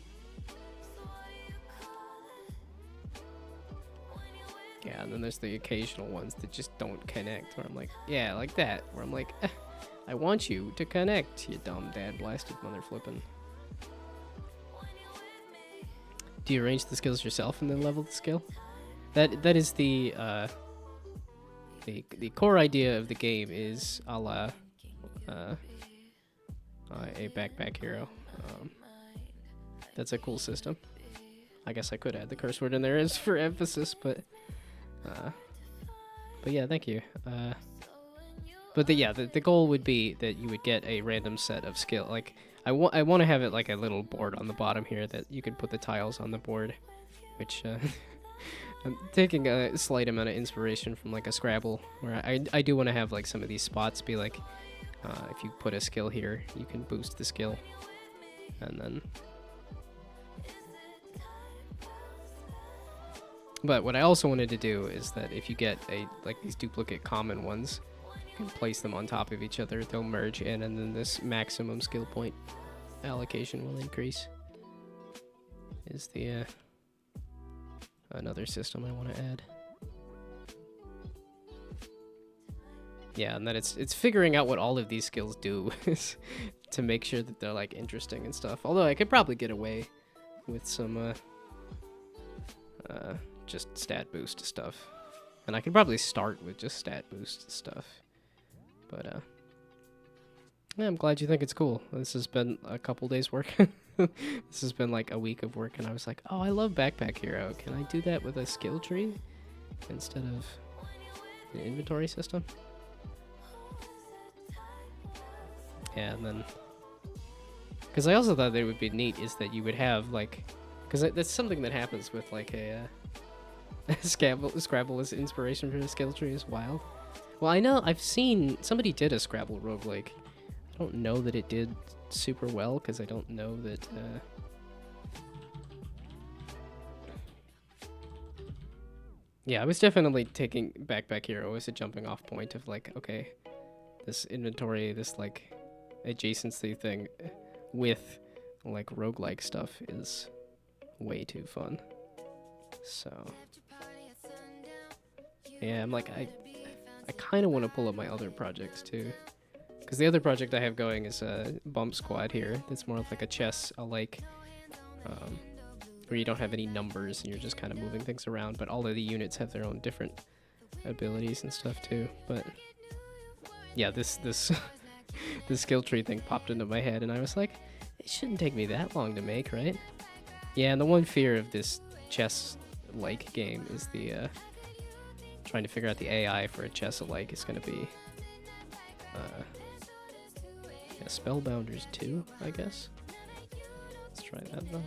Yeah, and then there's the occasional ones that just don't connect, where I'm like, yeah, like that, where I'm like, I want you to connect, you dumb dad blasted mother flippin'. Do you arrange the skills yourself and then level the skill? That is the core idea of the game is a la a Backpack Hero. That's a cool system. I guess I could add the curse word in there as for emphasis, but yeah, thank you. But the goal would be that you would get a random set of skill. Like I want to have it like a little board on the bottom here that you can put the tiles on the board, which I'm taking a slight amount of inspiration from like a Scrabble, where I do want to have like some of these spots be like, if you put a skill here, you can boost the skill, and then. But what I also wanted to do is that if you get like these duplicate common ones, you can place them on top of each other, they'll merge in, and then this maximum skill point allocation will increase. Is the another system I want to add. Yeah, and then it's figuring out what all of these skills do to make sure that they're like interesting and stuff. Although I could probably get away with some just stat boost stuff. And I could probably start with just stat boost stuff. But yeah, I'm glad you think it's cool. This has been a couple days work. This has been like a week of work, and I was like, oh, I love Backpack Hero. Can I do that with a skill tree instead of an inventory system? Yeah, and then... Because I also thought that it would be neat is that you would have, like... Because that's something that happens with, like, a... Scrabble as inspiration for the skill tree is wild. Well, I know, I've seen... Somebody did a Scrabble roguelike. I don't know that it did super well, because I don't know that... Yeah, I was definitely taking Backpack Hero as a jumping off point of, like, okay, this inventory, this, like, adjacency thing with, like, roguelike stuff is way too fun. So... Yeah, I'm like, I kind of want to pull up my other projects, too. Because the other project I have going is a Bump Squad here. That's more of like a chess alike, where you don't have any numbers and you're just kind of moving things around. But all of the units have their own different abilities and stuff too. But yeah, this this skill tree thing popped into my head, and I was like, it shouldn't take me that long to make, right? Yeah, and the one fear of this chess-like game is the trying to figure out the AI for a chess-alike is going to be yeah, Spellbounders 2, I guess. Let's try that though.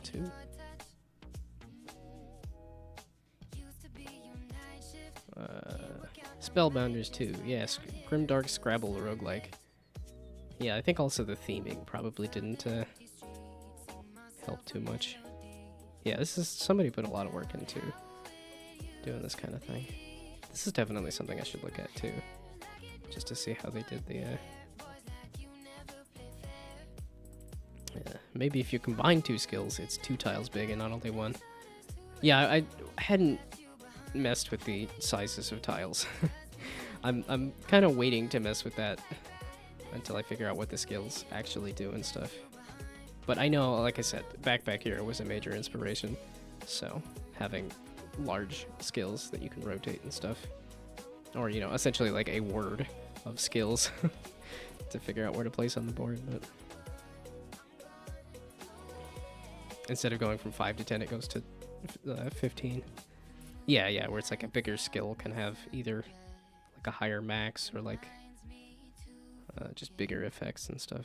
2. Spellbounders 2, yes, Grimdark Scrabble roguelike. Yeah, I think also the theming probably didn't help too much. Yeah, this is somebody put a lot of work into doing this kind of thing. This is definitely something I should look at too, just to see how they did the. Yeah, maybe if you combine 2 skills, it's 2 tiles big and not only 1. Yeah, I hadn't messed with the sizes of tiles. I'm kind of waiting to mess with that until I figure out what the skills actually do and stuff. But I know, like I said, Backpack Hero was a major inspiration, so having large skills that you can rotate and stuff, or you know, essentially like a word of skills to figure out where to place on the board. But instead of going from 5 to 10, it goes to 15. Yeah, where it's like a bigger skill can have either like a higher max or like just bigger effects and stuff.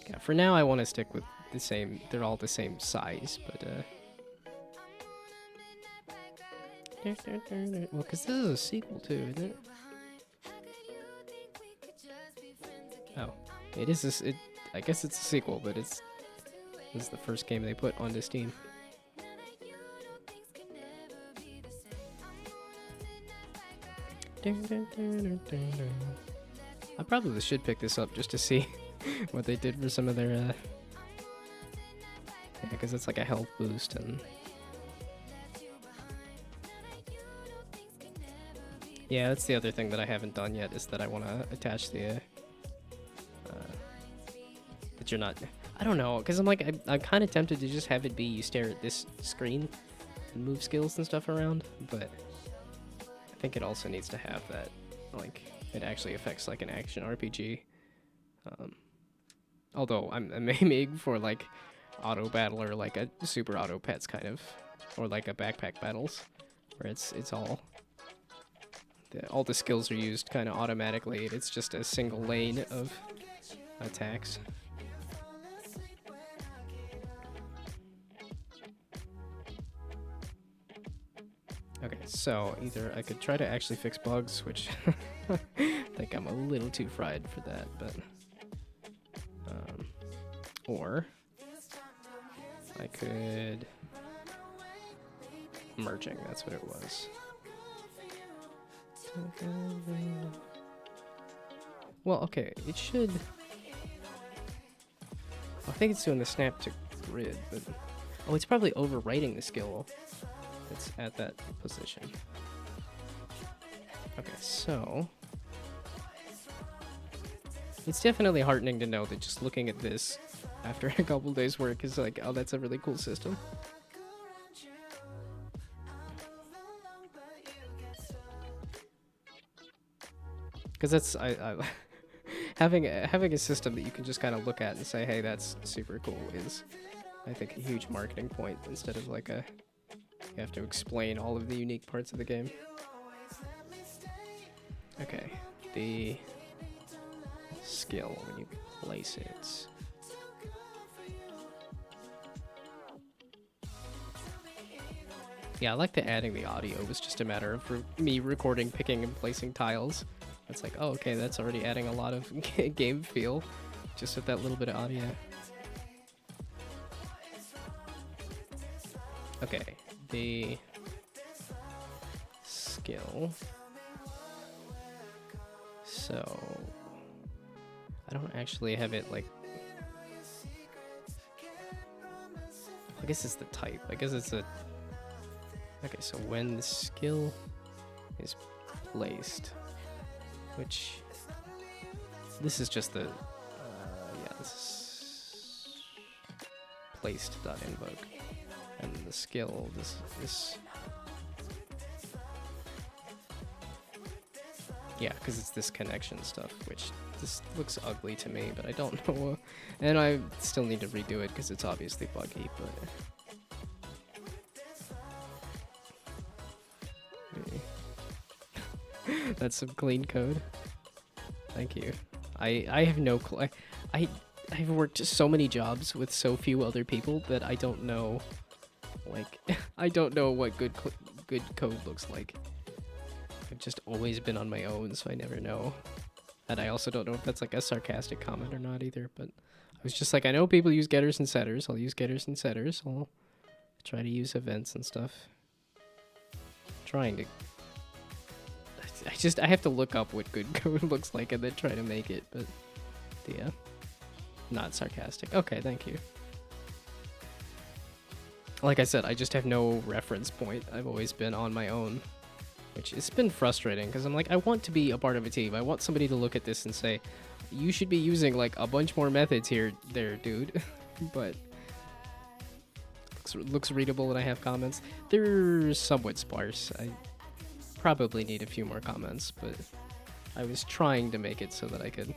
Yeah, for now I want to stick with the same, they're all the same size, but well, because this is a sequel too, isn't it? Oh, it is this, I guess it's a sequel, but this is the first game they put onto Steam. I probably should pick this up just to see what they did for some of their yeah, because it's like a health boost and yeah, that's the other thing that I haven't done yet, is that I want to attach the that you're not, I don't know, because I'm like I'm kind of tempted to just have it be you stare at this screen and move skills and stuff around, but I think it also needs to have that, like, it actually affects like an action RPG. Although I'm aiming for like auto battle or like a super auto pets kind of, or like a backpack battles, where it's all the skills are used kind of automatically. It's just a single lane of attacks. Okay, so either I could try to actually fix bugs, which I think I'm a little too fried for that, but or I could merging, that's what it was. Well, okay, it should, I think it's doing the snap to grid, but oh, it's probably overwriting the skill that's at that position. Okay, so it's definitely heartening to know that just looking at this after a couple days work is like, oh, that's a really cool system. Because that's I having a system that you can just kind of look at and say, hey, that's super cool, is I think a huge marketing point, instead of like you have to explain all of the unique parts of the game. Okay, the skill when you place it. Yeah, I like that adding the audio was just a matter of me recording, picking, and placing tiles. It's like, oh, okay, that's already adding a lot of game feel, just with that little bit of audio. Okay, the skill. So I don't actually have it like I guess it's the type. I guess it's a... Okay, so when the skill is placed, which... This is just the... yeah, this is... placed.invoke. And the skill, this... Yeah, because it's this connection stuff, which this looks ugly to me, but I don't know. And I still need to redo it because it's obviously buggy, but... That's some clean code. Thank you. I have no clue. I've worked so many jobs with so few other people that I don't know, like, I don't know what good code looks like. I've just always been on my own, so I never know. And I also don't know if that's like a sarcastic comment or not either, but I was just like, I know people use getters and setters. I'll use getters and setters. I'll try to use events and stuff. Trying to... I have to look up what good code looks like and then try to make it, but yeah. Not sarcastic. Okay, thank you. Like I said, I just have no reference point. I've always been on my own. Which has been frustrating, because I'm like, I want to be a part of a team. I want somebody to look at this and say, you should be using, like, a bunch more methods here, there, dude. But looks readable and I have comments. They're somewhat sparse. I probably need a few more comments, but I was trying to make it so that I could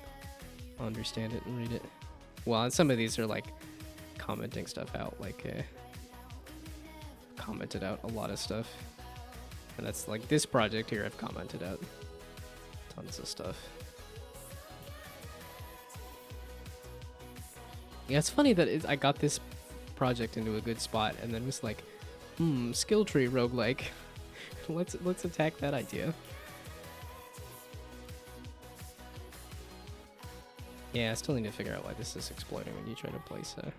understand it and read it. Well, and some of these are, like, commenting stuff out, like, commented out a lot of stuff. And that's like this project here I've commented out tons of stuff. Yeah, it's funny that I got this project into a good spot and then was like, skill tree roguelike. let's attack that idea. Yeah, I still need to figure out why this is exploding when you try to place a...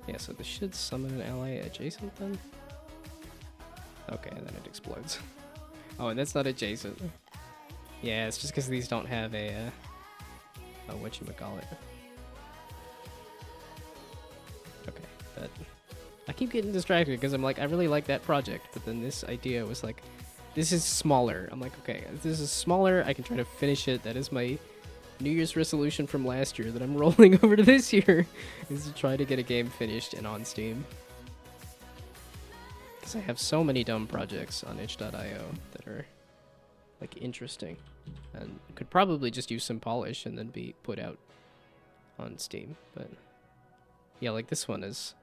Yeah, so this should summon an ally adjacent then? Okay, and then it explodes. Oh, and that's not adjacent. Yeah, it's just because these don't have a whatchamacallit. Okay, but I keep getting distracted because I'm like, I really like that project, but then this idea was like, this is smaller. I'm like, okay, if this is smaller, I can try to finish it. That is my New Year's resolution from last year that I'm rolling over to this year, is to try to get a game finished and on Steam. Because I have so many dumb projects on itch.io that are, like, interesting. And could probably just use some polish and then be put out on Steam. But, yeah, like this one is...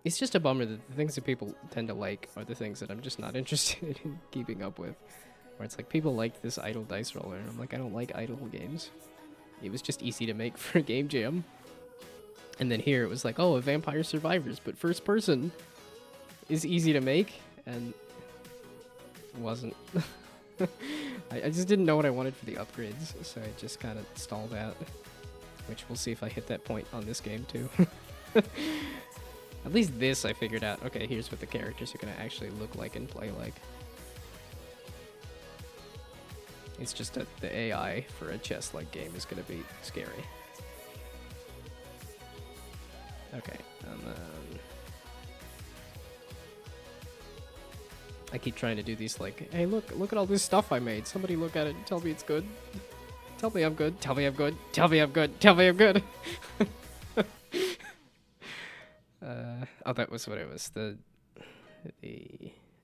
It's just a bummer that the things that people tend to like are the things that I'm just not interested in keeping up with. Where it's like, people liked this idle dice roller, and I'm like, I don't like idle games. It was just easy to make for a game jam. And then here it was like, oh, a Vampire Survivors, but first person is easy to make, and it wasn't. I just didn't know what I wanted for the upgrades, so I just kind of stalled out. Which we'll see if I hit that point on this game too. At least this I figured out. Okay, here's what the characters are going to actually look like and play like. It's just that the AI for a chess-like game is going to be scary. Okay, and then... I keep trying to do these like, hey, look at all this stuff I made. Somebody look at it and tell me it's good. Tell me I'm good. Tell me I'm good. Tell me I'm good. Tell me I'm good. Oh, that was what it was. The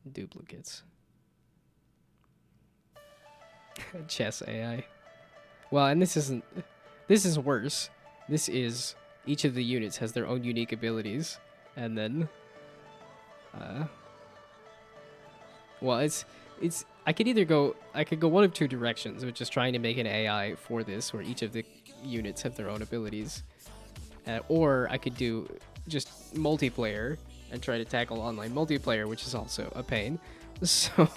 duplicates. Chess AI. Well, and this is worse. This is, each of the units has their own unique abilities, and then, well, I could go one of two directions, which is trying to make an AI for this, where each of the units have their own abilities, or I could do just multiplayer and try to tackle online multiplayer, which is also a pain. So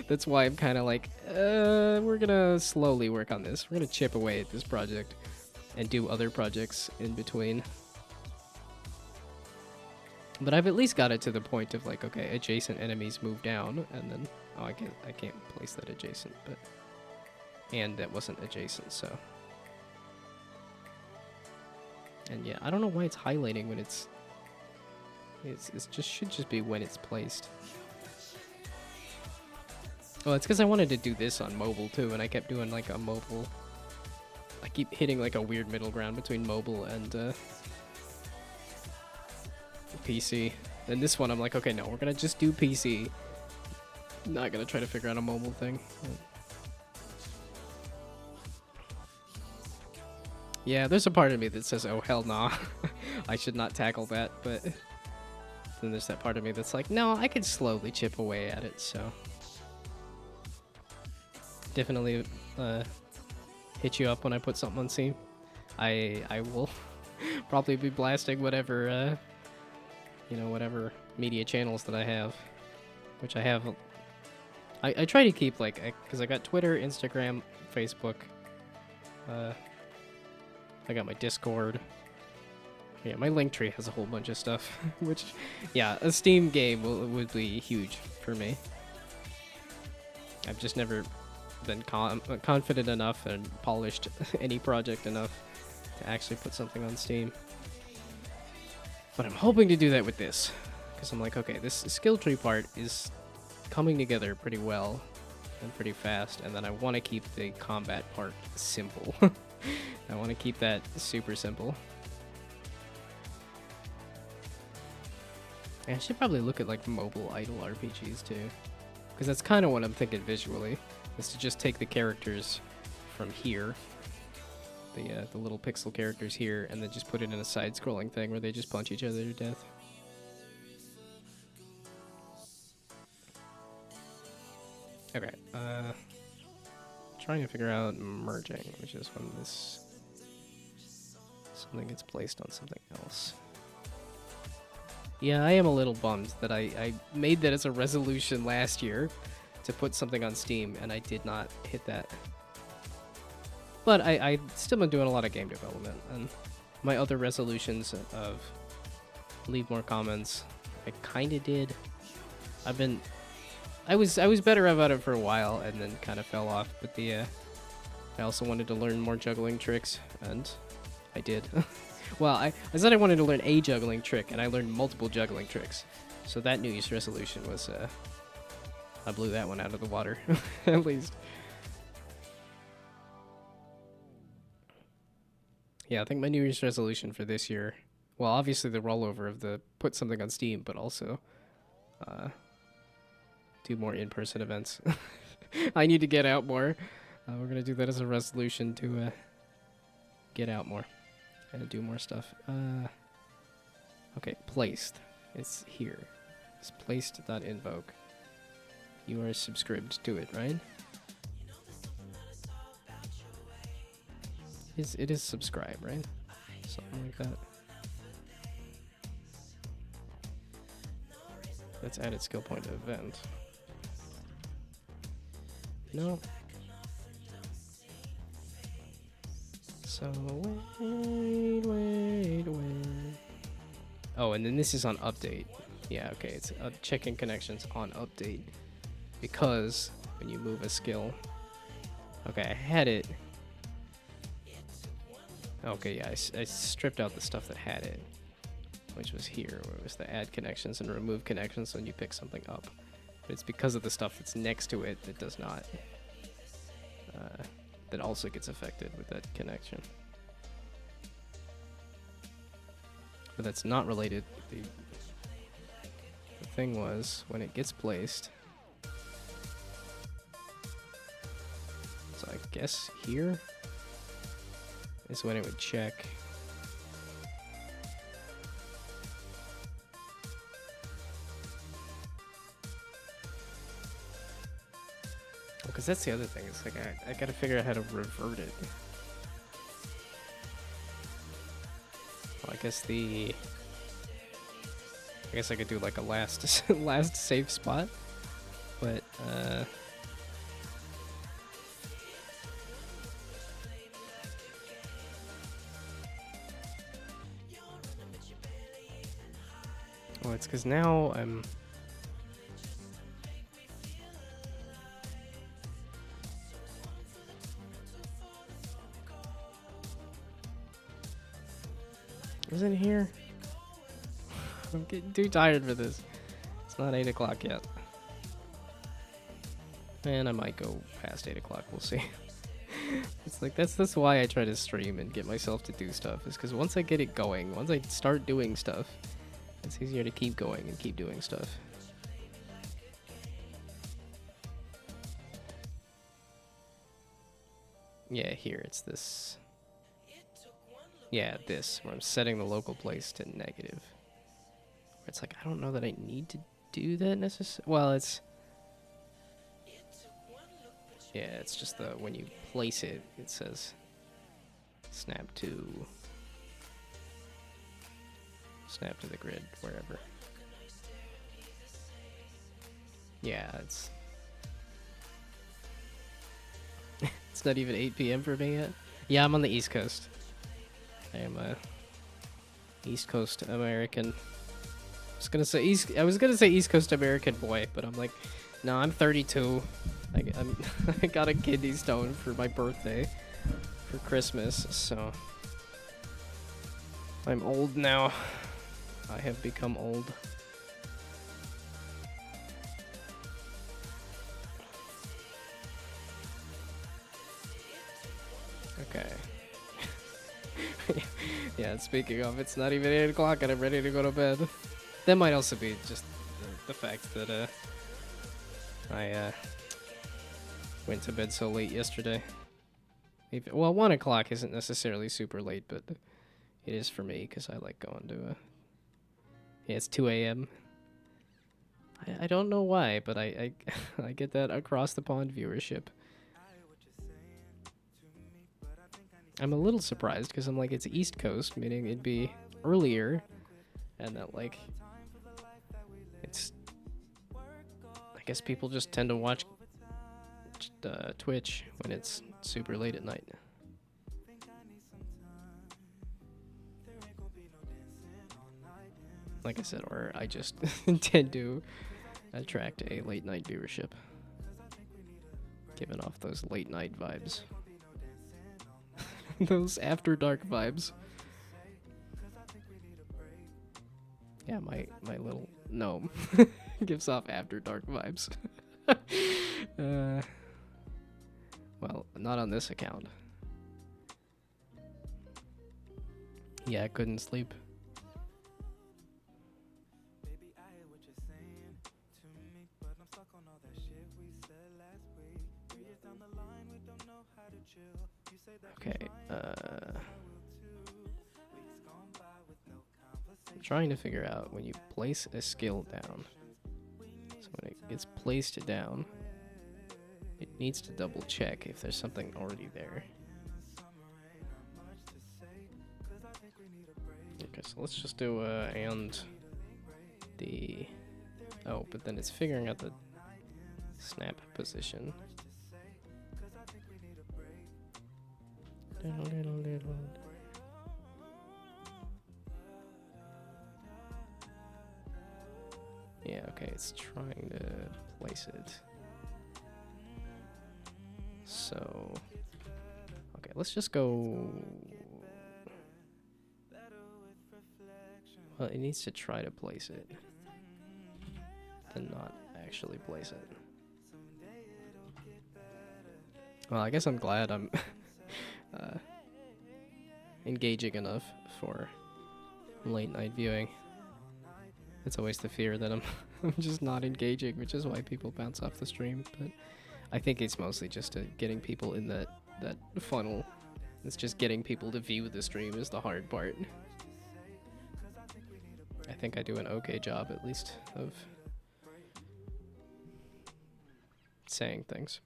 that's why I'm kind of like, we're gonna slowly work on this. We're gonna chip away at this project and do other projects in between. But I've at least got it to the point of like, okay, adjacent enemies move down, and then Oh, I can't place that adjacent, but and that wasn't adjacent, so. And yeah, I don't know why it's highlighting when it's just should just be when it's placed. Oh, it's because I wanted to do this on mobile too, and I kept doing like a mobile. I keep hitting like a weird middle ground between mobile and PC. And this one, I'm like, okay, no, we're gonna just do PC. Not gonna try to figure out a mobile thing. Yeah, there's a part of me that says, oh, hell nah. I should not tackle that, but then there's that part of me that's like, no, I can slowly chip away at it, so. Definitely hit you up when I put something on Steam. I will probably be blasting whatever, whatever media channels that I have, which I have. I try to keep, like, because I got Twitter, Instagram, Facebook, I got my Discord. Yeah, my Linktree has a whole bunch of stuff, which, yeah, a Steam game would be huge for me. I've just never been confident enough and polished any project enough to actually put something on Steam. But I'm hoping to do that with this, because I'm like, okay, this skill tree part is coming together pretty well and pretty fast, and then I want to keep the combat part simple. I want to keep that super simple. I should probably look at like mobile idle RPGs too, because that's kind of what I'm thinking visually, is to just take the characters from here, the little pixel characters here, and then just put it in a side-scrolling thing where they just punch each other to death. Okay, trying to figure out merging, which is when something gets placed on something else. Yeah, I am a little bummed that I made that as a resolution last year to put something on Steam, and I did not hit that. But I still been doing a lot of game development, and my other resolutions of leave more comments, I kind of did. I was better about it for a while, and then kind of fell off. But I also wanted to learn more juggling tricks, and I did. Well, I said I wanted to learn a juggling trick, and I learned multiple juggling tricks. So that New Year's resolution was, I blew that one out of the water, at least. Yeah, I think my New Year's resolution for this year, well, obviously the rollover of the put something on Steam, but also do more in-person events. I need to get out more. We're going to do that as a resolution to get out more and do more stuff. Okay, placed. It's here. It's placed.invoke. You are subscribed to it, right? It is subscribe, right? Something like that. That's added skill point event. No. So wait. Oh, and then this is on update. Yeah, okay, it's checking connections on update, because when you move a skill. Okay, I had it. Okay, yeah, I stripped out the stuff that had it, which was here, where it was the add connections and remove connections when you pick something up. But it's because of the stuff that's next to it that does not, that also gets affected with that connection. But that's not related. The thing was, when it gets placed, so I guess here is when it would check. Because that's the other thing. It's like I gotta figure out how to revert it. Well, I guess I could do like a last last safe spot, but well, it's because now I'm. Isn't here? I'm getting too tired for this. It's not 8 o'clock yet. And I might go past 8 o'clock, we'll see. It's like, that's why I try to stream and get myself to do stuff, is because once I get it going, once I start doing stuff, it's easier to keep going and keep doing stuff. Yeah, here, it's this. Yeah, this, where I'm setting the local place to negative. Where it's like, I don't know that I need to do that necessarily. Well, it's... Yeah, it's just the, when you place it, it says snap to the grid, wherever. Yeah, it's... It's not even 8 p.m. for me yet. Yeah, I'm on the East Coast. I am a East Coast American. I was gonna say East Coast American boy, but I'm like, no, I'm 32. I got a kidney stone for my birthday, for Christmas, so I'm old now. I have become old. Okay. Yeah, speaking of, it's not even 8 o'clock and I'm ready to go to bed. That might also be just the fact that I went to bed so late yesterday. Well, 1 o'clock isn't necessarily super late, but it is for me because I like going to yeah, it's 2 a.m. I don't know why, but I I get that across the pond viewership. I'm a little surprised because I'm like, it's East Coast, meaning it'd be earlier, and that like it's, I guess people just tend to watch Twitch when it's super late at night. Like I said, or I just tend to attract a late night viewership, giving off those late night vibes. Those after dark vibes. Yeah, my little gnome gives off after dark vibes. Well, not on this account. Yeah, I couldn't sleep. Okay, I'm trying to figure out when you place a skill down. So when it gets placed down, it needs to double check if there's something already there. Okay, so let's just do and the... Oh, but then it's figuring out the snap position. Yeah, okay, it's trying to place it. So, okay, let's just go. Well, it needs to try to place it, and not actually place it. Well, I guess I'm glad I'm engaging enough for late night viewing. It's always the fear that I'm just not engaging, which is why people bounce off the stream. But I think it's mostly just getting people in that funnel. It's just getting people to view the stream is the hard part. I think I do an okay job, at least, of saying things.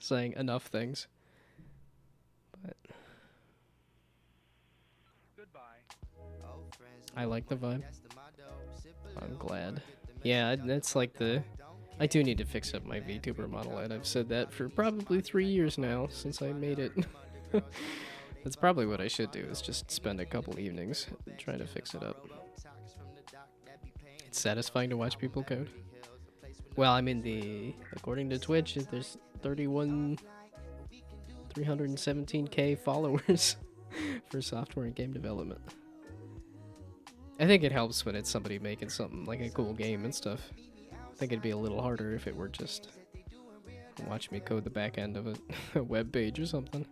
Saying enough things. But I like the vibe. I'm glad. Yeah, that's like the... I do need to fix up my VTuber model, and I've said that for probably 3 years now, since I made it. That's probably what I should do, is just spend a couple evenings trying to fix it up. It's satisfying to watch people code. Well, I mean, according to Twitch, there's 317k followers for software and game development. I think it helps when it's somebody making something like a cool game and stuff. I think it'd be a little harder if it were just watch me code the back end of a web page or something.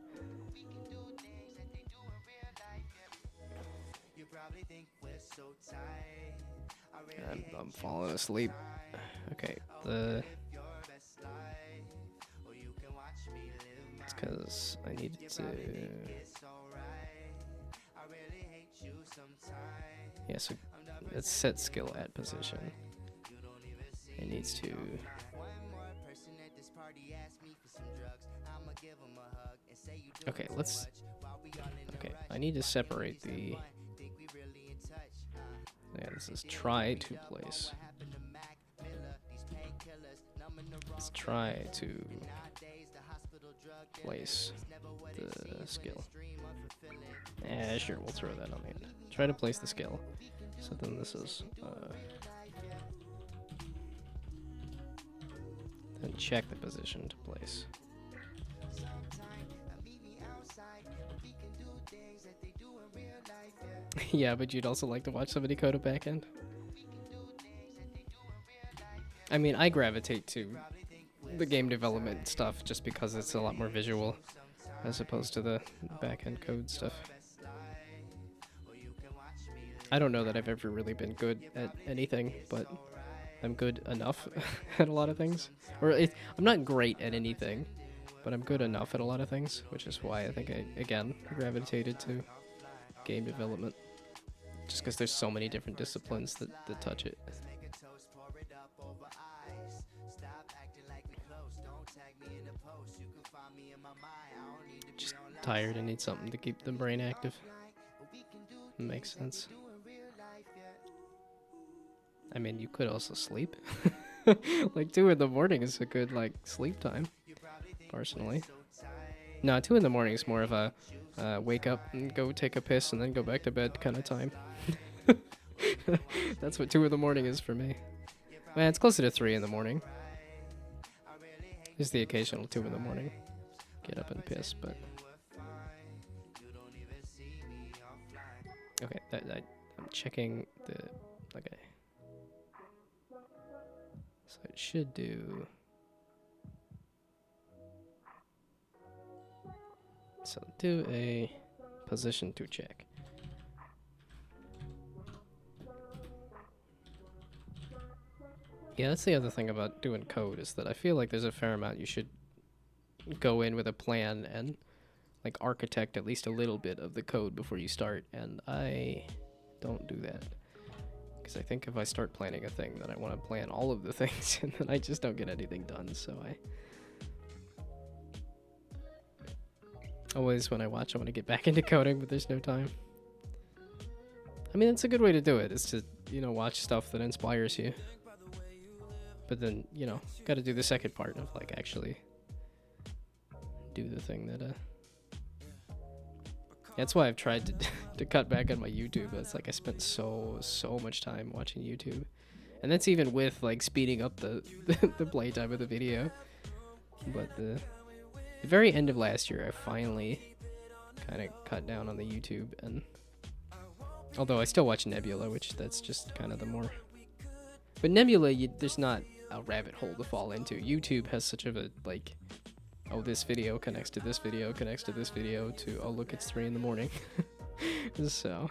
I'm falling asleep. Okay, it's because I needed to. Yeah, so let's set skill at position. It needs to. Okay, let's. Okay, I need to separate the. Yeah, this is try to place. Let's try to place the skill. Yeah, sure, we'll throw that on the end. Try to place the skill. So then this is, then check the position to place. Yeah, but you'd also like to watch somebody code a backend? I mean, I gravitate to the game development stuff just because it's a lot more visual as opposed to the backend code stuff. I don't know that I've ever really been good at anything, but I'm good enough at a lot of things. I'm not great at anything, but I'm good enough at a lot of things, which is why I think I, again, gravitated to game development. Just because there's so many different disciplines that touch it. Just tired and need something to keep the brain active. Makes sense. I mean, you could also sleep. Like 2 in the morning is a good like sleep time, personally. No, 2 in the morning is more of a wake up and go take a piss and then go back to bed kind of time. That's what 2 in the morning is for me. Man, it's closer to 3 in the morning. There's the occasional 2 in the morning. Get up and piss, but... Okay, I'm checking the... Okay. So it should do... So do a position to check. Yeah, that's the other thing about doing code is that I feel like there's a fair amount you should go in with a plan and like architect at least a little bit of the code before you start, and I don't do that. Because I think if I start planning a thing, then I want to plan all of the things, and then I just don't get anything done, so always when I watch, I want to get back into coding, but there's no time. I mean, it's a good way to do it, is to, you know, watch stuff that inspires you. But then, you know, got to do the second part of, like, actually do the thing that, That's why I've tried to cut back on my YouTube. It's like I spent so much time watching YouTube. And that's even with, like, speeding up the playtime of the video. But the very end of last year, I finally kind of cut down on the YouTube. And although I still watch Nebula, which that's just kind of the more... But Nebula, there's not a rabbit hole to fall into. YouTube has such of a, like, oh, this video connects to this video, connects to this video, to, oh, look, it's 3 in the morning. So,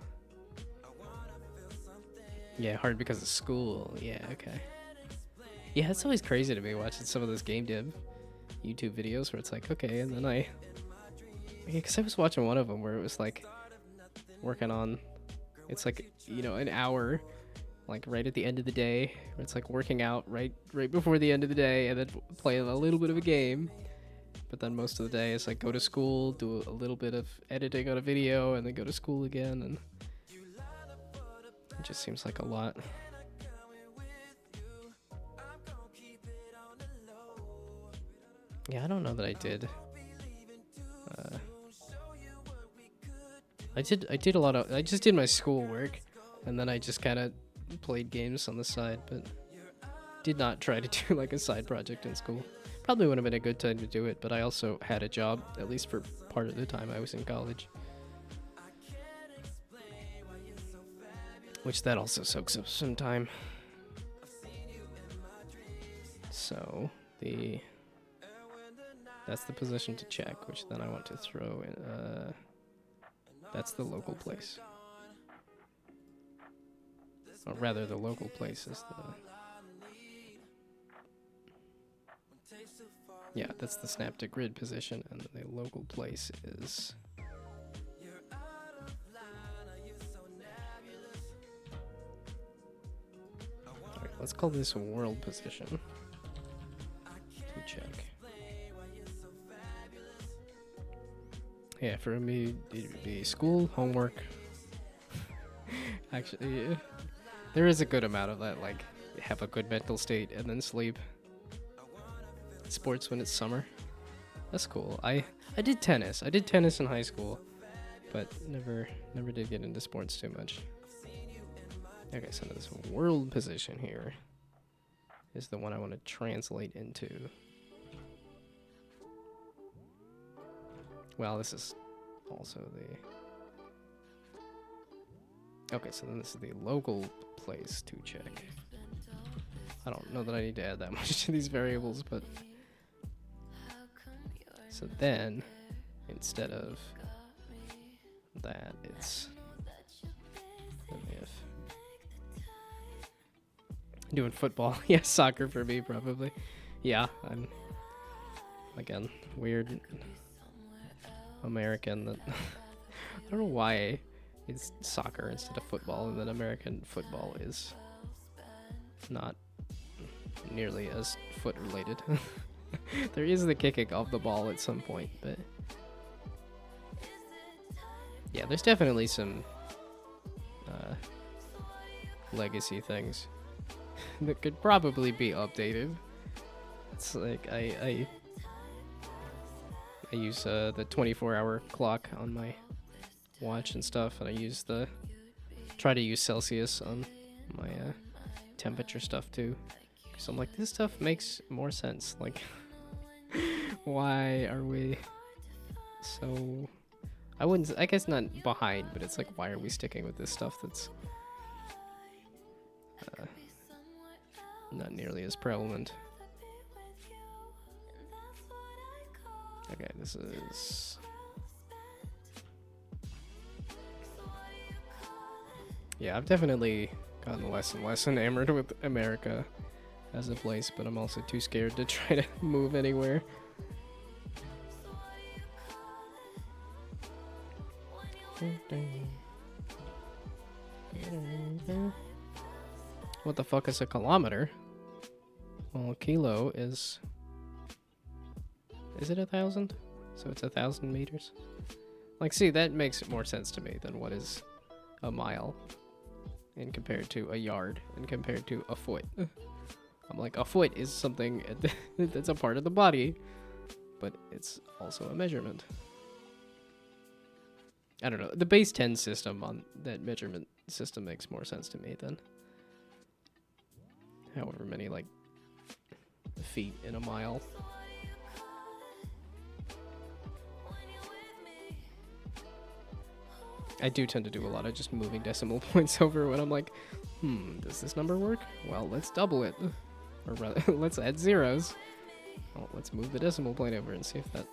yeah, hard because of school. Yeah, okay. Yeah, it's always crazy to me watching some of those game dev YouTube videos where it's like, okay, and then because I was watching one of them where it was like working on, it's like, you know, an hour, like right at the end of the day, where it's like working out right before the end of the day, and then playing a little bit of a game. But then most of the day is like go to school, do a little bit of editing on a video, and then go to school again, and it just seems like a lot. Yeah, I don't know that I did. I did a lot of, I just did my schoolwork, and then I just kind of played games on the side, but did not try to do like a side project in school. Probably would have been a good time to do it, but I also had a job, at least for part of the time I was in college. which that also soaks up some time. So that's the position to check, which then I want to throw in. That's the local place. Or rather, the local place is the... Yeah, that's the snap to grid position, and the local place is... Alright, let's call this world position to check. Yeah, for me, it would be school, homework. Actually, yeah. There is a good amount of that, like, have a good mental state and then sleep. Sports when it's summer. That's cool. I did tennis. I did tennis in high school, but never did get into sports too much. Okay, so this world position here is the one I want to translate into. Well, this is also the... Okay, so then this is the local place to check. I don't know that I need to add that much to these variables, but... So then, instead of that, it's an if. Doing football. Yeah, soccer for me, probably. Yeah, I'm, again, weird American that... I don't know why it's soccer instead of football, and then American football is not nearly as foot related. There is the kicking of the ball at some point, but yeah, there's definitely some legacy things that could probably be updated. It's like I use the 24-hour clock on my watch and stuff, and I try to use Celsius on my temperature stuff too. So I'm like, this stuff makes more sense. Like, why are we so... I guess not behind, but it's like, why are we sticking with this stuff that's not nearly as prevalent? Okay, this is... Yeah, I've definitely gotten less and less enamored with America as a place, but I'm also too scared to try to move anywhere. What the fuck is a kilometer? Well, a kilo is it 1,000? So it's 1,000 meters? Like, see, that makes more sense to me than what is a mile, and compared to a yard, and compared to a foot. I'm like, a foot is something that's a part of the body, but it's also a measurement. I don't know. The base 10 system on that measurement system makes more sense to me than however many, like, feet in a mile. I do tend to do a lot of just moving decimal points over when I'm like, does this number work? Well, let's double it. Or rather, let's add zeros. Well, let's move the decimal point over and see if that...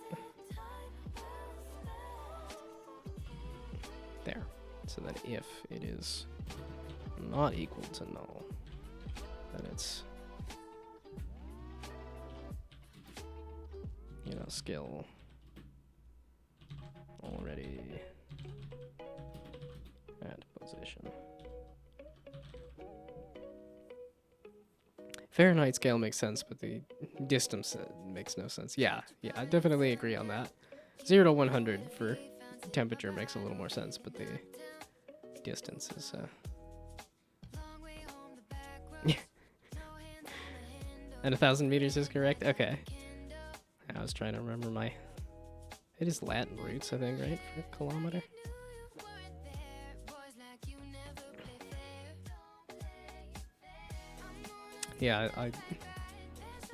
There. So that if it is not equal to null, then it's, you know, skill already at position. Fahrenheit scale makes sense, but the distance makes no sense. Yeah, I definitely agree on that. 0 to 100 for temperature makes a little more sense, but the distance is and 1,000 meters is correct? Okay. I was trying to remember it is Latin roots, I think, right, for kilometer? Yeah,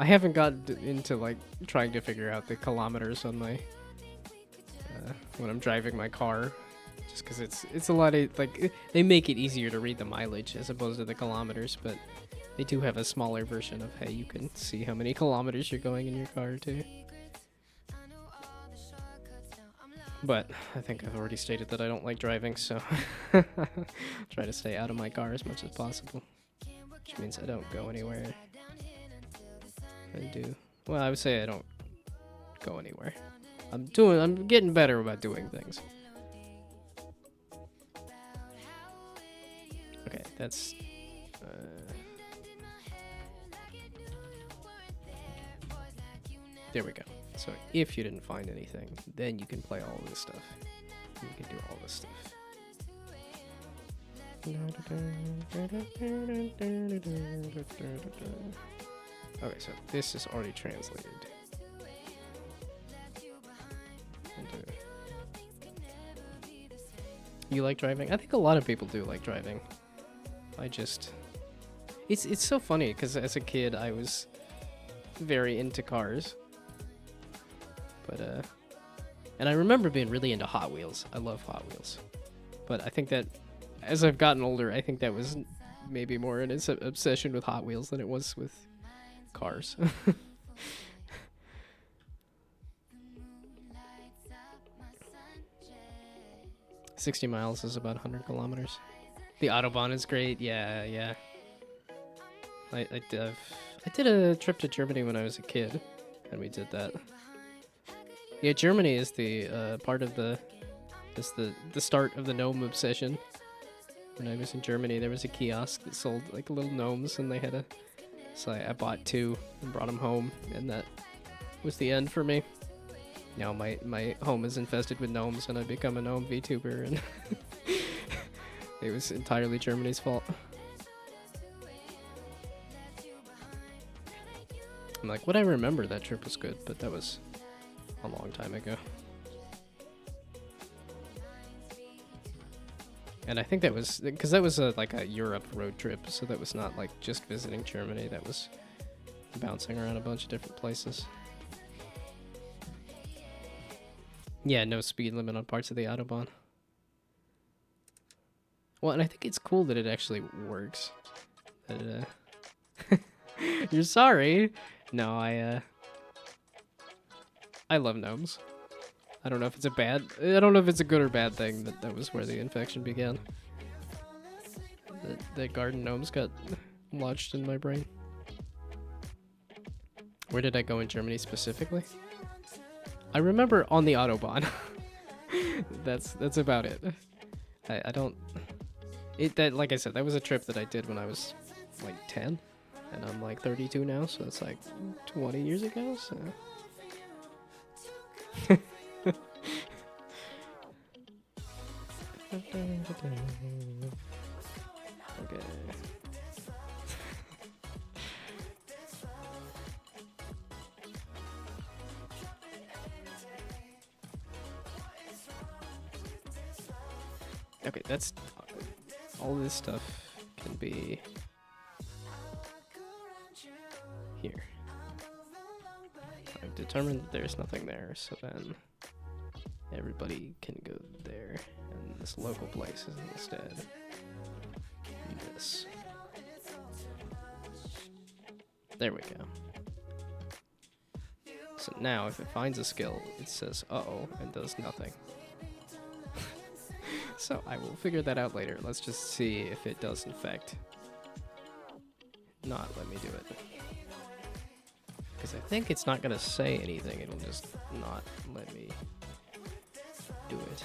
I haven't got into, like, trying to figure out the kilometers on my when I'm driving my car. just because it's a lot of like they make it easier to read the mileage as opposed to the kilometers, but they do have a smaller version of hey, you can see how many kilometers you're going in your car too. But I think I've already stated that I don't like driving, so try to stay out of my car as much as possible, which means I don't go anywhere. Well, I would say I don't go anywhere. I'm getting better about doing things. Okay, that's there we go. So if you didn't find anything, then you can play all this stuff. You can do all this stuff. Okay, so this is already translated. You like driving? I think a lot of people do like driving. It's so funny because as a kid I was very into cars. But and I remember being really into Hot Wheels. I love Hot Wheels. But I think that as I've gotten older, I think that was maybe more an obsession with Hot Wheels than it was with cars. 60 miles is about 100 kilometers. The Autobahn is great. Yeah. I did a trip to Germany when I was a kid, and we did that. Yeah, Germany is the part of the start of the gnome obsession. When I was in Germany, there was a kiosk that sold like little gnomes, and they had so I bought 2 and brought them home, and that was the end for me. Now my home is infested with gnomes, and I become a gnome VTuber, and it was entirely Germany's fault. I'm like, what I remember that trip was good, but that was a long time ago. And I think that was because that was like a Europe road trip, so that was not like just visiting Germany. That was bouncing around a bunch of different places. Yeah, no speed limit on parts of the Autobahn. Well, and I think it's cool that it actually works. That you're sorry. No, I love gnomes. I don't know if it's I don't know if it's a good or bad thing that was where the infection began. The garden gnomes got lodged in my brain. Where did I go in Germany specifically? I remember on the Autobahn. That's about it. I don't. Like I said, that was a trip that I did when I was like 10, and I'm like 32 now, so that's like 20 years ago. So. Okay. Okay, that's all this stuff can be here. I've determined that there's nothing there, so then everybody can go there, and this local place is instead this. There we go. So now if it finds a skill, it says uh-oh and does nothing. So I will figure that out later. Let's just see if it does in fact not let me do it. Because I think it's not going to say anything. It'll just not let me do it.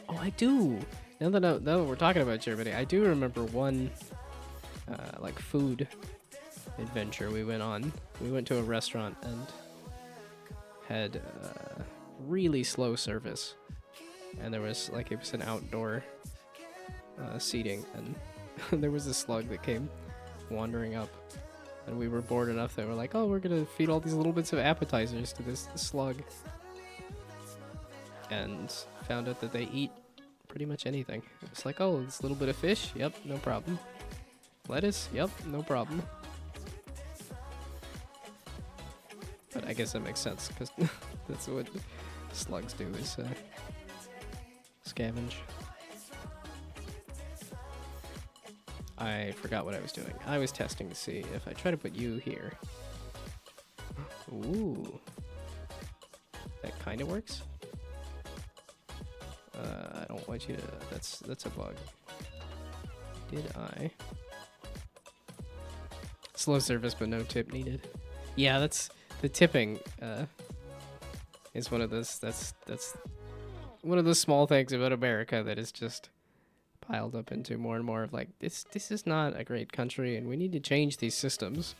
Oh, I do! Now that we're talking about Germany, I do remember one like food adventure we went on. We went to a restaurant and had really slow service, and there was like, it was an outdoor seating, and there was a slug that came wandering up, and we were bored enough that we're like, oh, we're gonna feed all these little bits of appetizers to this slug, and found out that they eat pretty much anything. It was like, oh, this little bit of fish, yep, no problem. Lettuce, yep, no problem. But I guess that makes sense, because that's what slugs do is scavenge. I forgot what I was doing. I was testing to see if I try to put you here. Ooh. That kind of works. I don't want you to... That's a bug. Did I... Slow service, but no tip needed. Yeah, that's... The tipping, is one of those... That's one of those small things about America that is just piled up into more and more of like, this is not a great country and we need to change these systems.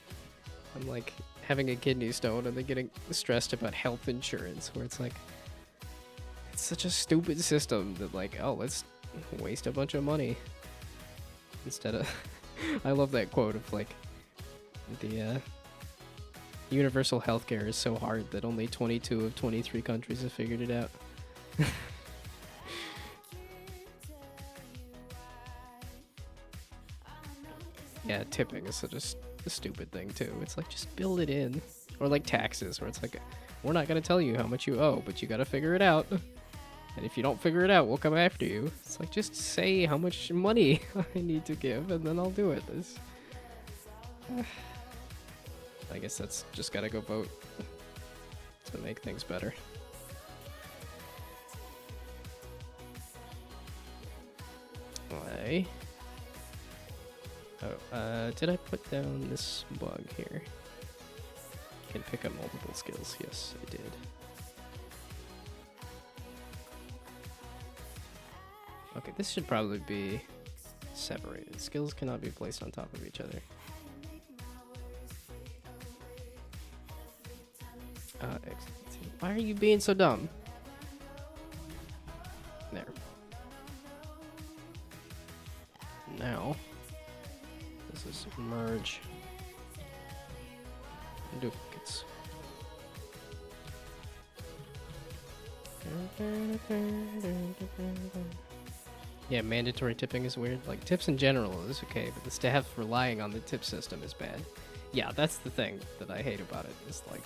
I'm like having a kidney stone and then getting stressed about health insurance, where it's like, it's such a stupid system that like, oh, let's waste a bunch of money instead of... I love that quote of like, the universal healthcare is so hard that only 22 of 23 countries have figured it out. Yeah, tipping is such a stupid thing too. It's like, just build it in. Or like taxes, where it's like, we're not going to tell you how much you owe, but you got to figure it out. And if you don't figure it out, we'll come after you. It's like, just say how much money I need to give, and then I'll do it. I guess that's just got to go vote to make things better. Did I put down this bug here? Can pick up multiple skills. Yes, I did. Okay, this should probably be separated. Skills cannot be placed on top of each other. Why are you being so dumb? There. Now, this is merge duplicates. Yeah, mandatory tipping is weird. Like, tips in general is okay, but the staff relying on the tip system is bad. Yeah, that's the thing that I hate about it. It's like,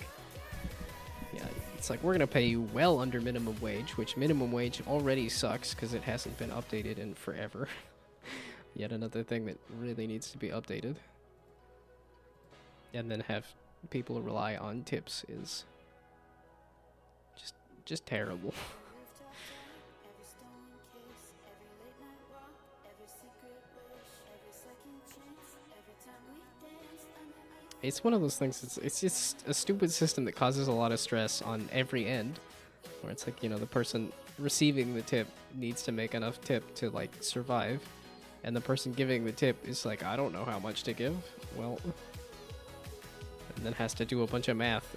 yeah, it's like, we're gonna pay you well under minimum wage, which minimum wage already sucks because it hasn't been updated in forever. Yet another thing that really needs to be updated. And then have people rely on tips is just terrible. It's one of those things, it's just a stupid system that causes a lot of stress on every end. Where it's like, you know, the person receiving the tip needs to make enough tip to, like, survive. And the person giving the tip is like, I don't know how much to give. Well, and then has to do a bunch of math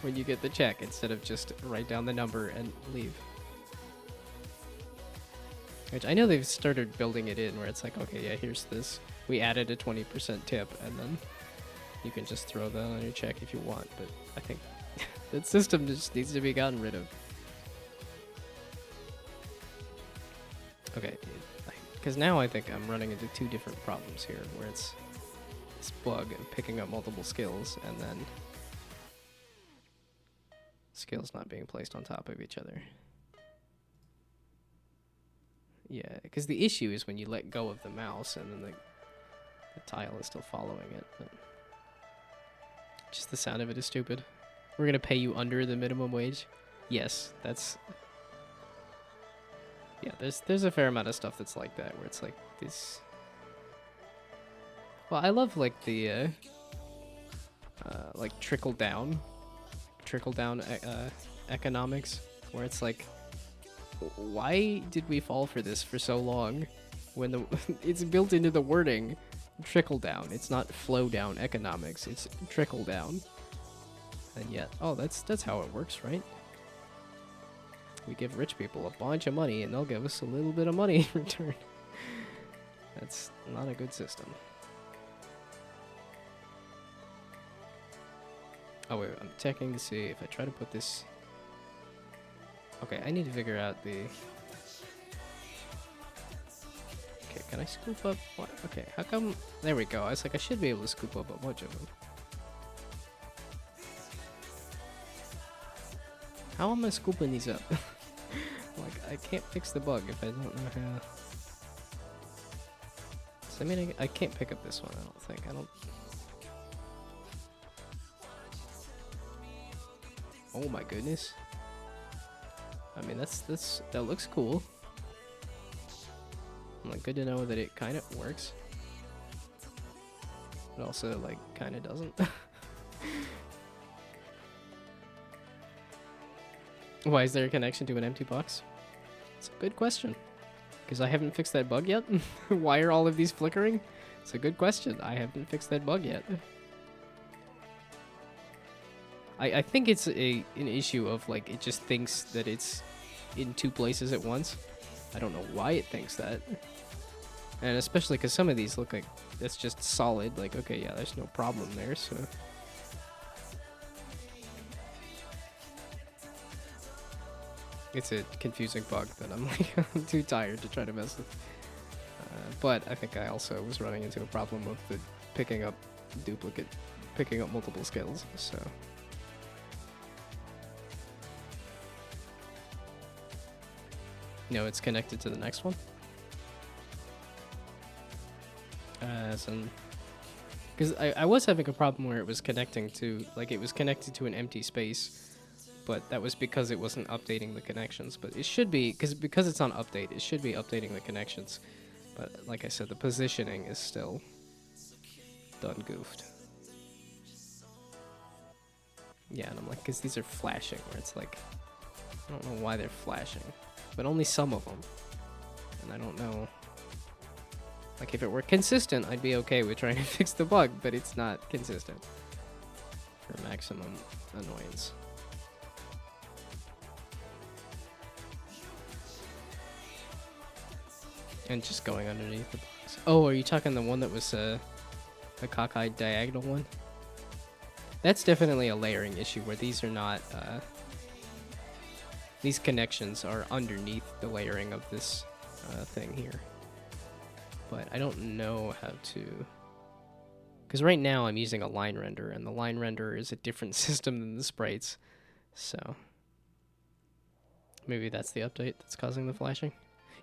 when you get the check instead of just write down the number and leave. Which I know they've started building it in where it's like, okay, yeah, here's this. We added a 20% tip, and then you can just throw that on your check if you want. But I think that system just needs to be gotten rid of. Okay, because now I think I'm running into two different problems here, where it's this bug of picking up multiple skills, and then skills not being placed on top of each other. Yeah, because the issue is when you let go of the mouse, and then the tile is still following it. But just the sound of it is stupid. We're gonna pay you under the minimum wage. Yes, that's... Yeah, there's a fair amount of stuff that's like that, where it's like this... Well, I love like the like trickle down economics, where it's like, why did we fall for this for so long when the it's built into the wording trickle down. It's not flow down economics, it's trickle down. And yet, oh, that's how it works, right? We give rich people a bunch of money and they'll give us a little bit of money in return. That's not a good system. Oh wait, I'm checking to see if I try to put this... Okay, I need to figure out the... Okay, can I scoop up... What? Okay, how come... There we go. I was like, I should be able to scoop up a bunch of them. How am I scooping these up? Like, I can't fix the bug if I don't know how. So, I mean, I can't pick up this one, I don't think. I don't... Oh my goodness. I mean, that looks cool. Like, good to know that it kind of works. But also, like, kind of doesn't. Why is there a connection to an empty box? It's a good question. Because I haven't fixed that bug yet? Why are all of these flickering? It's a good question. I haven't fixed that bug yet. I think it's an issue of, like, it just thinks that it's in two places at once. I don't know why it thinks that. And especially because some of these look like it's just solid. Like, okay, yeah, there's no problem there, so... It's a confusing bug that I'm like I'm too tired to try to mess with. But I think I also was running into a problem with the picking up multiple skills, so... No, it's connected to the next one. Because I was having a problem where it was connecting to, like, it was connected to an empty space, but that was because it wasn't updating the connections. But it should be, because it's on update, it should be updating the connections. But like I said, the positioning is still done goofed. Yeah, and I'm like, because these are flashing, where it's like, I don't know why they're flashing, but only some of them. And I don't know. Like, if it were consistent, I'd be okay with trying to fix the bug, but it's not consistent. For maximum annoyance. And just going underneath the box. Oh, are you talking the one that was the cockeyed diagonal one? That's definitely a layering issue where these are not... these connections are underneath the layering of this thing here. But I don't know how to... Because right now I'm using a line render, and the line renderer is a different system than the sprites. So... maybe that's the update that's causing the flashing.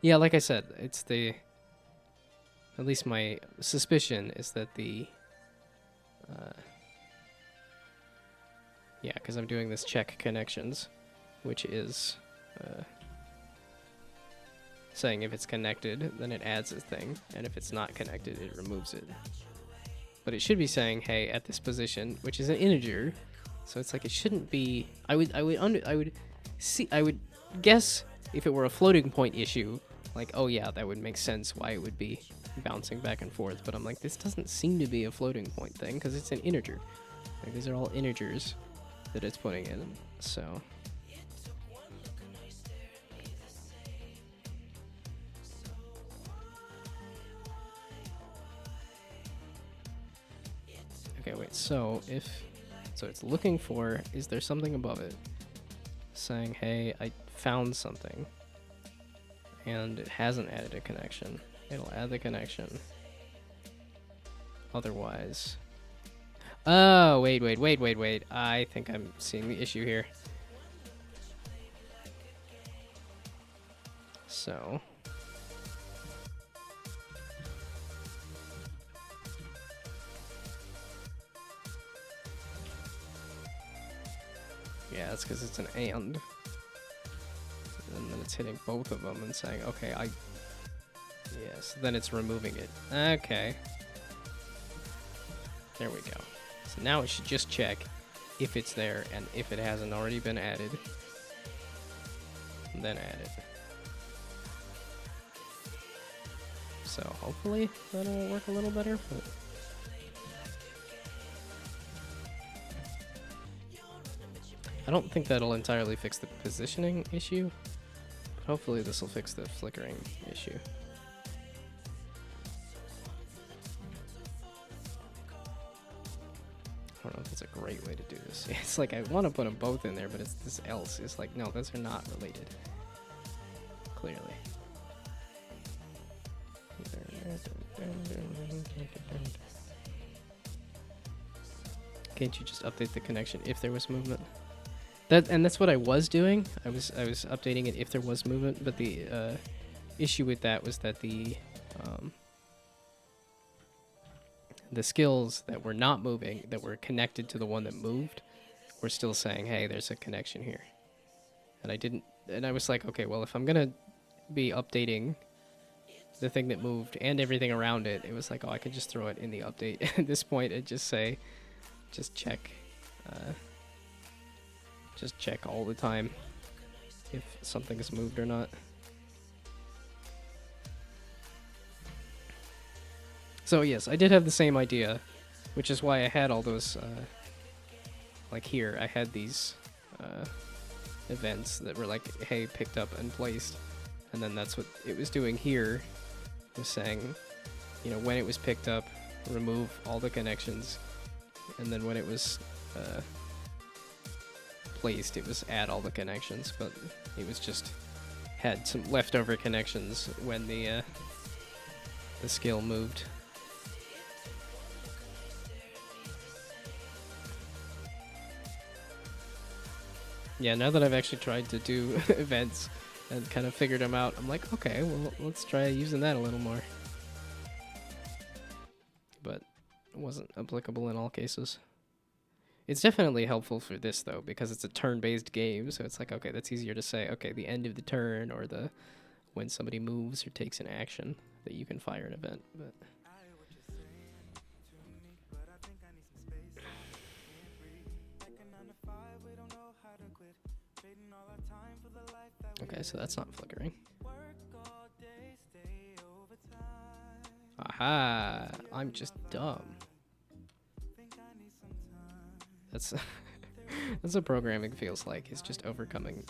Yeah, like I said, it's the... At least my suspicion is that the... yeah, because I'm doing this check connections, which is... saying if it's connected, then it adds a thing, and if it's not connected, it removes it. But it should be saying, hey, at this position, which is an integer, so it's like it shouldn't be... I would guess if it were a floating point issue, like, oh yeah, that would make sense why it would be bouncing back and forth, but I'm like, this doesn't seem to be a floating point thing, because it's an integer. Like, these are all integers that it's putting in, so... Okay, wait, so it's looking for, is there something above it saying, hey, I found something, and it hasn't added a connection. It'll add the connection. Otherwise... Oh, wait. I think I'm seeing the issue here. So... yeah, it's because it's an and then it's hitting both of them and saying, okay, yes, then it's removing it. Okay. There we go. So now it should just check if it's there, and if it hasn't already been added, then add it. So hopefully that'll work a little better, but... I don't think that'll entirely fix the positioning issue, but hopefully this will fix the flickering issue. I don't know if that's a great way to do this. It's like I want to put them both in there, but it's this else. It's like, no, those are not related. Clearly. Can't you just update the connection if there was movement? That's what I was doing. I was updating it if there was movement, but the issue with that was that the skills that were not moving, that were connected to the one that moved, were still saying, "Hey, there's a connection here." And I didn't. And I was like, okay, well, if I'm gonna be updating the thing that moved and everything around it, it was like, oh, I could just throw it in the update at this point and just say, just check all the time if something is moved or not. So yes, I did have the same idea, which is why I had all those, like here, I had these events that were like, hey, picked up and placed, and then that's what it was doing here, was saying, you know, when it was picked up, remove all the connections, and then when it was placed, it was add all the connections, but it was just had some leftover connections when the skill moved. Yeah, now that I've actually tried to do events and kind of figured them out, I'm like, okay, well, let's try using that a little more. But it wasn't applicable in all cases. It's definitely helpful for this, though, because it's a turn-based game, so it's like, okay, that's easier to say, okay, the end of the turn, or the when somebody moves or takes an action, that you can fire an event, but... Okay, so that's not flickering. Aha! I'm just dumb. That's that's what programming feels like. It's just overcoming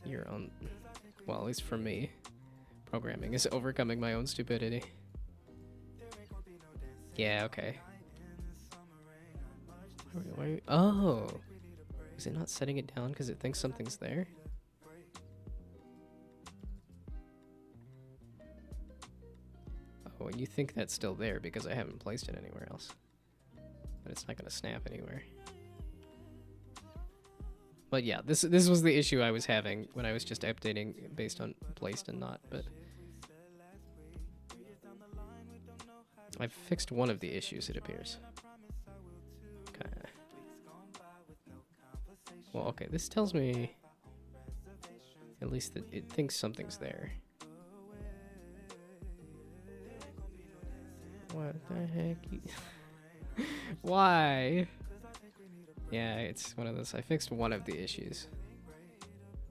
your own... Well, at least for me, programming is overcoming my own stupidity. Yeah, okay. Oh! Is it not setting it down because it thinks something's there? Oh, and you think that's still there because I haven't placed it anywhere else. But it's not going to snap anywhere. But yeah, this was the issue I was having when I was just updating based on placed and not, but... I've fixed one of the issues, it appears. Okay. Well, okay, this tells me at least that it thinks something's there. What the heck? Why? Yeah, it's one of those. I fixed one of the issues.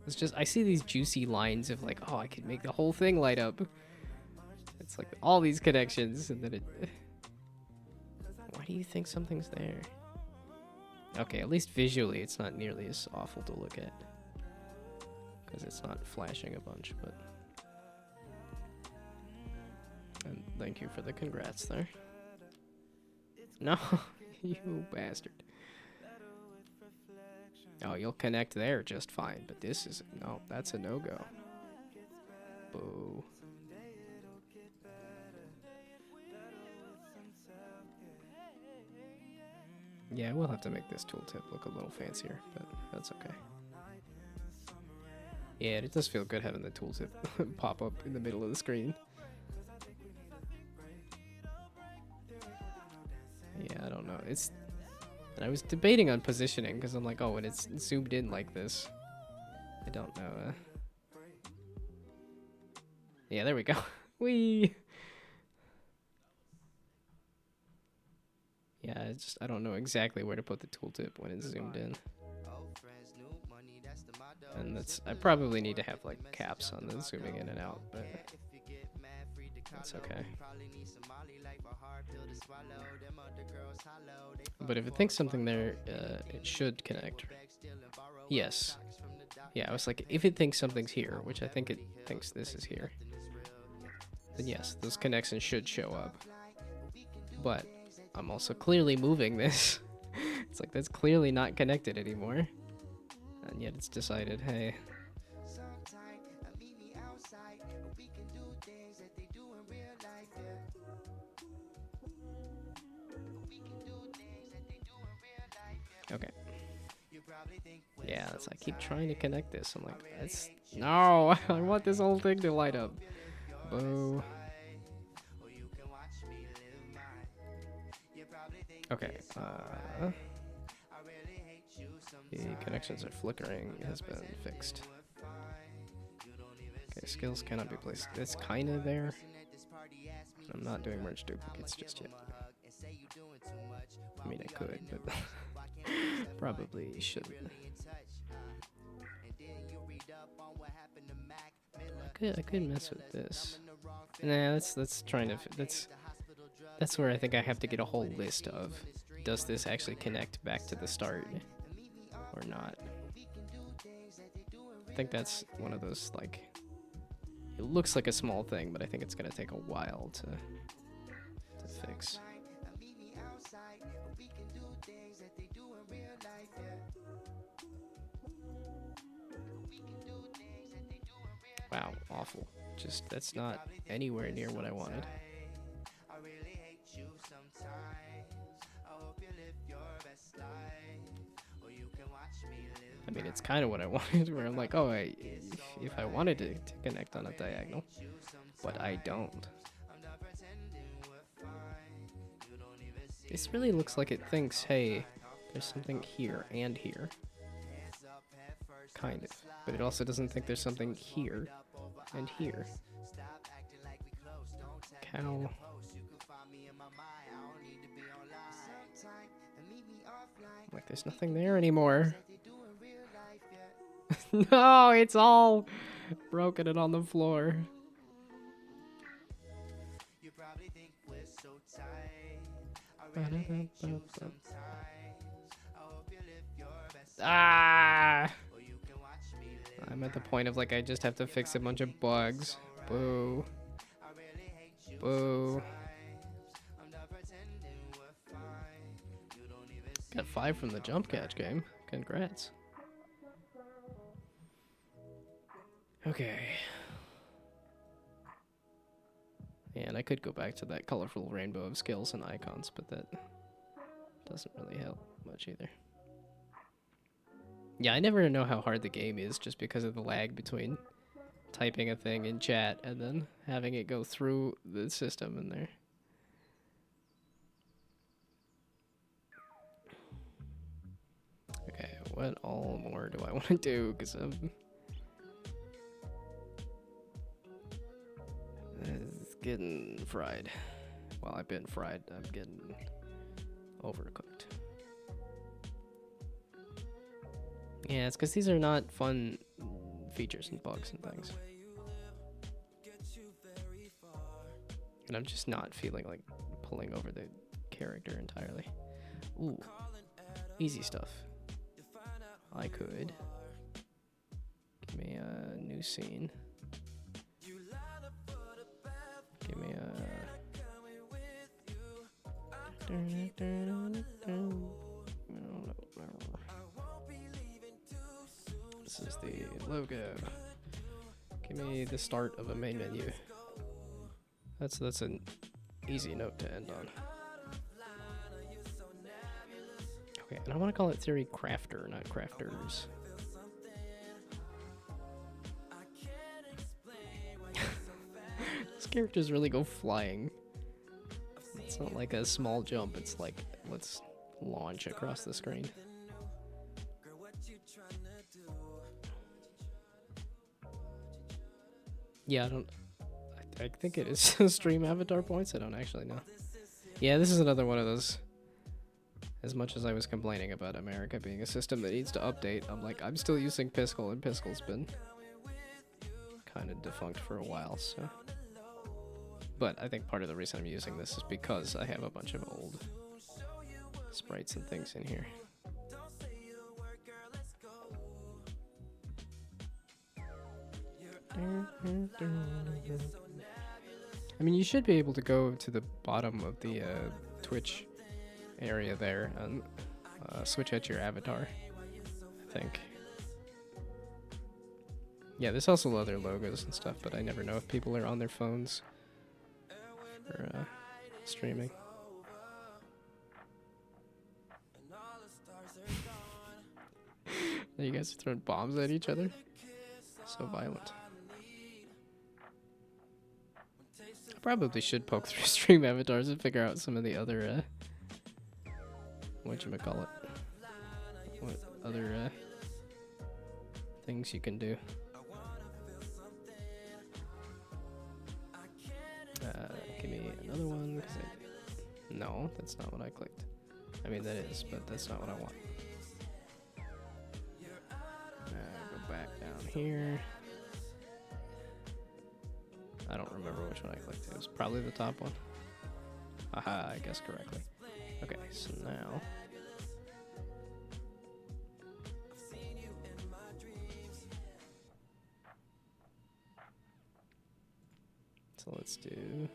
It's just, I see these juicy lines of like, oh, I could make the whole thing light up. It's like all these connections, and then it... Why do you think something's there? Okay, at least visually it's not nearly as awful to look at. Because it's not flashing a bunch, but... And thank you for the congrats there. No, you bastard. Oh, you'll connect there just fine, but this is... No, that's a no-go. Boo. Yeah, we'll have to make this tooltip look a little fancier, but that's okay. Yeah, it does feel good having the tooltip pop up in the middle of the screen. Yeah, I don't know. It's... And I was debating on positioning, because I'm like, oh, when it's zoomed in like this, I don't know. Yeah, there we go. Whee! Yeah, it's just, I don't know exactly where to put the tooltip when it's zoomed in. And that's, I probably need to have like caps on the zooming in and out, but that's okay. But if it thinks something there, it should connect. Yes. Yeah, I was like, if it thinks something's here, which I think it thinks this is here, then yes, those connections should show up. But I'm also clearly moving this. It's like, that's clearly not connected anymore. And yet it's decided, hey... Okay. Yeah, I keep trying to connect this. I'm like, that's no. I want this whole thing to light up. Boo. Okay. The connections are flickering. Has been fixed. Okay, skills cannot be placed. It's kind of there. I'm not doing merge duplicates just yet. I mean, I could, but probably shouldn't. I could mess with this. Nah, that's trying to. That's where I think I have to get a whole list of. Does this actually connect back to the start, or not? I think that's one of those like. It looks like a small thing, but I think it's gonna take a while to fix. Wow, awful. Just that's not anywhere near what I wanted. I mean, it's kind of what I wanted, where I'm like, oh, if I wanted to connect on a diagonal, but I don't. This really looks like it thinks, hey, there's something here and here. Kind of. But it also doesn't think there's something here and here. Cow. Like, there's nothing there anymore. No, it's all broken and on the floor. Ah! I'm at the point of like I just have to fix a bunch of bugs. Boo. Boo. Got 5 from the jump catch game. Congrats. Okay. And I could go back to that colorful rainbow of skills and icons, but that doesn't really help much either. Yeah, I never know how hard the game is just because of the lag between typing a thing in chat and then having it go through the system in there. Okay, what all more do I want to do? Because I'm it's getting fried. Well, I've been fried. I'm getting overcooked. Yeah, it's because these are not fun features and bugs and things. And I'm just not feeling like pulling over the character entirely. Ooh, easy stuff. I could. Give me a new scene. Give me a... This is the logo. Give me the start of a main menu. That's an easy note to end on. Okay, and I want to call it Theory Crafter, not Crafters. These characters really go flying. It's not like a small jump, it's like, let's launch across the screen. Yeah, I think it is stream avatar points. I don't actually know. Yeah, this is another one of those. As much as I was complaining about America being a system that needs to update, I'm like, I'm still using Piskel, and Piskel's been kind of defunct for a while, so. But I think part of the reason I'm using this is because I have a bunch of old sprites and things in here. I mean, you should be able to go to the bottom of the Twitch area there and switch out your avatar, I think. Yeah, there's also other logos and stuff, but I never know if people are on their phones for streaming. You guys are throwing bombs at each other? So violent. I probably should poke through stream avatars and figure out some of the other, whatchamacallit. What other, things you can do. Give me another one, cause no, that's not what I clicked. I mean, that is, but that's not what I want. Go back down here. I don't remember which one I clicked. It was probably the top one. Aha, I guessed correctly. Okay, so now... So let's do...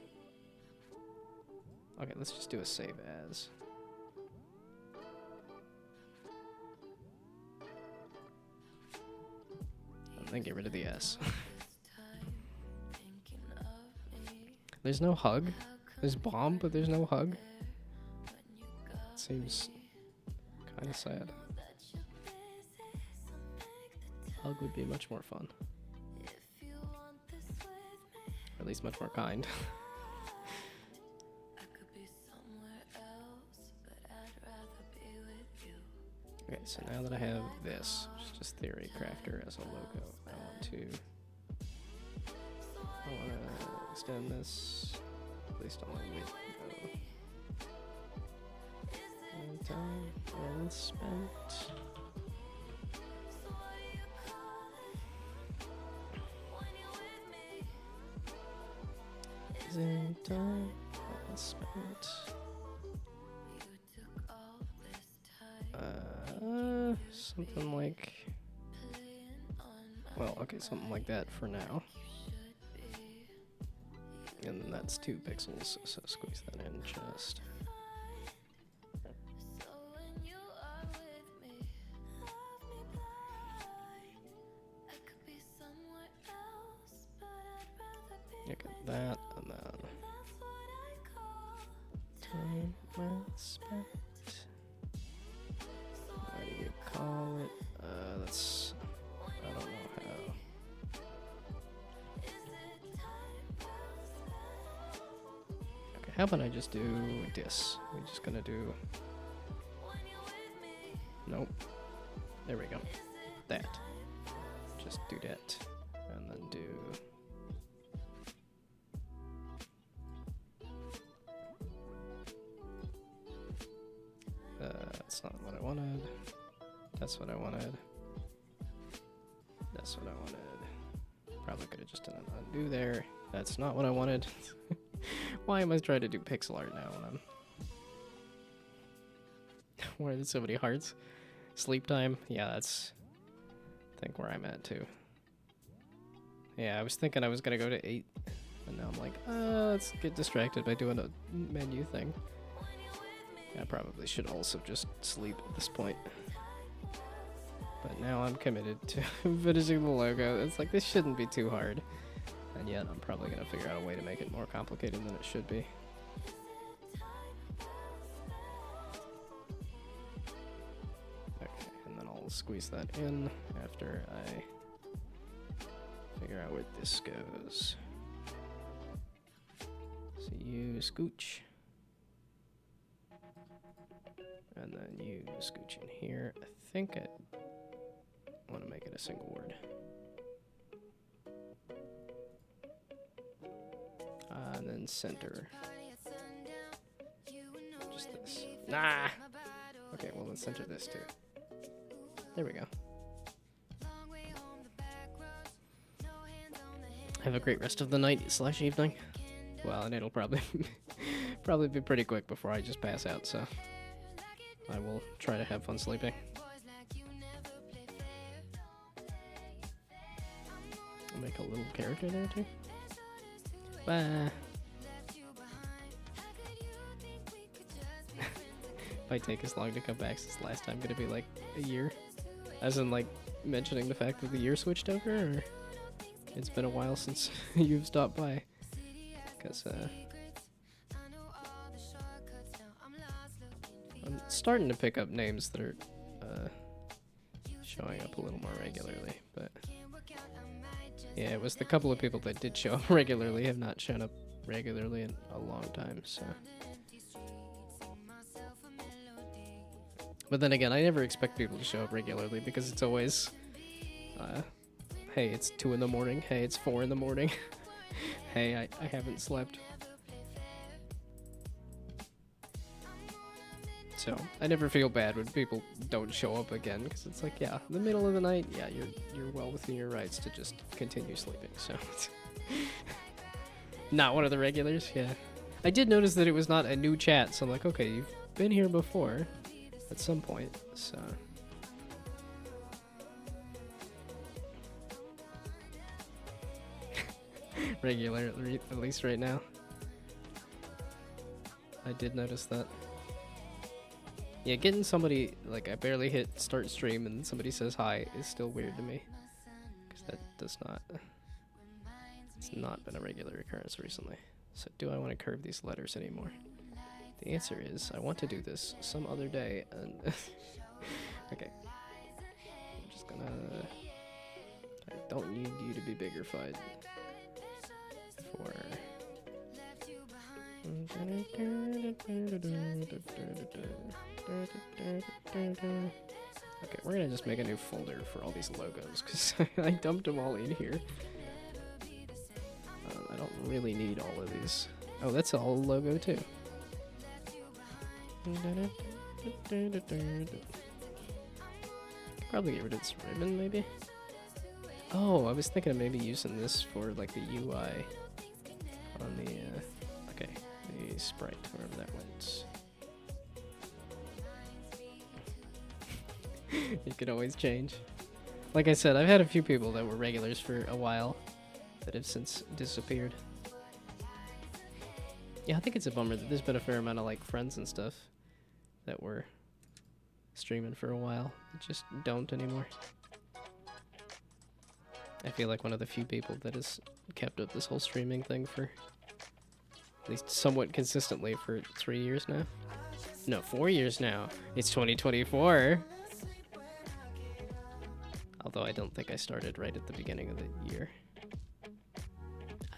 Okay, let's just do a save as. And then get rid of the S. There's no hug. There's bomb, but there's no hug. Seems kind of sad. Hug would be much more fun. Or at least much more kind. Okay, so now that I have this, which is just Theory Crafter as a logo, I want to extend this, at least on the width. Time well spent. Time well spent. Something like, well, okay, something like that for now. And then that's 2 pixels, so squeeze that in just. Look at that, and then time well spent. What do you call it? That's, I don't know how. Okay, how about I just do this? We're just gonna do, nope. There we go. That. Just do that. And then do, that's not what I wanted. That's what I wanted. That's what I wanted. Probably could have just done an undo there. That's not what I wanted. Why am I trying to do pixel art now when I'm... Why are there so many hearts? Sleep time? Yeah, that's... I think where I'm at too. Yeah, I was thinking I was gonna go to 8. And now I'm like, let's get distracted by doing a menu thing. I probably should also just sleep at this point. But now I'm committed to finishing the logo. It's like, this shouldn't be too hard. And yet I'm probably going to figure out a way to make it more complicated than it should be. Okay, and then I'll squeeze that in after I figure out where this goes. So you scooch. And then you scooch in here. I think I want to make it a single word. And then center. Just this. Nah! Okay, well, let's center this too. There we go. Have a great rest of the night / evening. Well, and it'll probably probably be pretty quick before I just pass out, so I will try to have fun sleeping. I'll make a little character there too. Bye. If I take as long to come back since last time, gonna be like a year? As in like mentioning the fact that the year switched over, or it's been a while since you've stopped by? Because I'm starting to pick up names that are showing up a little more regularly, but yeah, it was the couple of people that did show up regularly have not shown up regularly in a long time, so. But then again, I never expect people to show up regularly because it's always, hey, it's 2 in the morning, hey, it's 4 in the morning, hey, I haven't slept. So I never feel bad when people don't show up again, because it's like, yeah, in the middle of the night, yeah, you're well within your rights to just continue sleeping. So not one of the regulars, yeah. I did notice that it was not a new chat, so I'm like, okay, you've been here before at some point, so. Regular, at least right now. I did notice that. Yeah, getting somebody, like, I barely hit start stream and somebody says hi is still weird to me. Because that does not, it's not been a regular occurrence recently. So do I want to curve these letters anymore? The answer is, I want to do this some other day, and okay. I'm just gonna, I don't need you to be biggerfied for... Okay, we're gonna just make a new folder for all these logos because I dumped them all in here. I don't really need all of these. Oh, that's all logo too. Probably get rid of this ribbon, maybe. Oh, I was thinking of maybe using this for like the UI on the. Okay, the sprite, wherever that went. You can always change. Like I said, I've had a few people that were regulars for a while that have since disappeared. Yeah, I think it's a bummer that there's been a fair amount of like friends and stuff that were streaming for a while that just don't anymore. I feel like one of the few people that has kept up this whole streaming thing for at least somewhat consistently for 3 years now. No, 4 years now. It's 2024. Although I don't think I started right at the beginning of the year.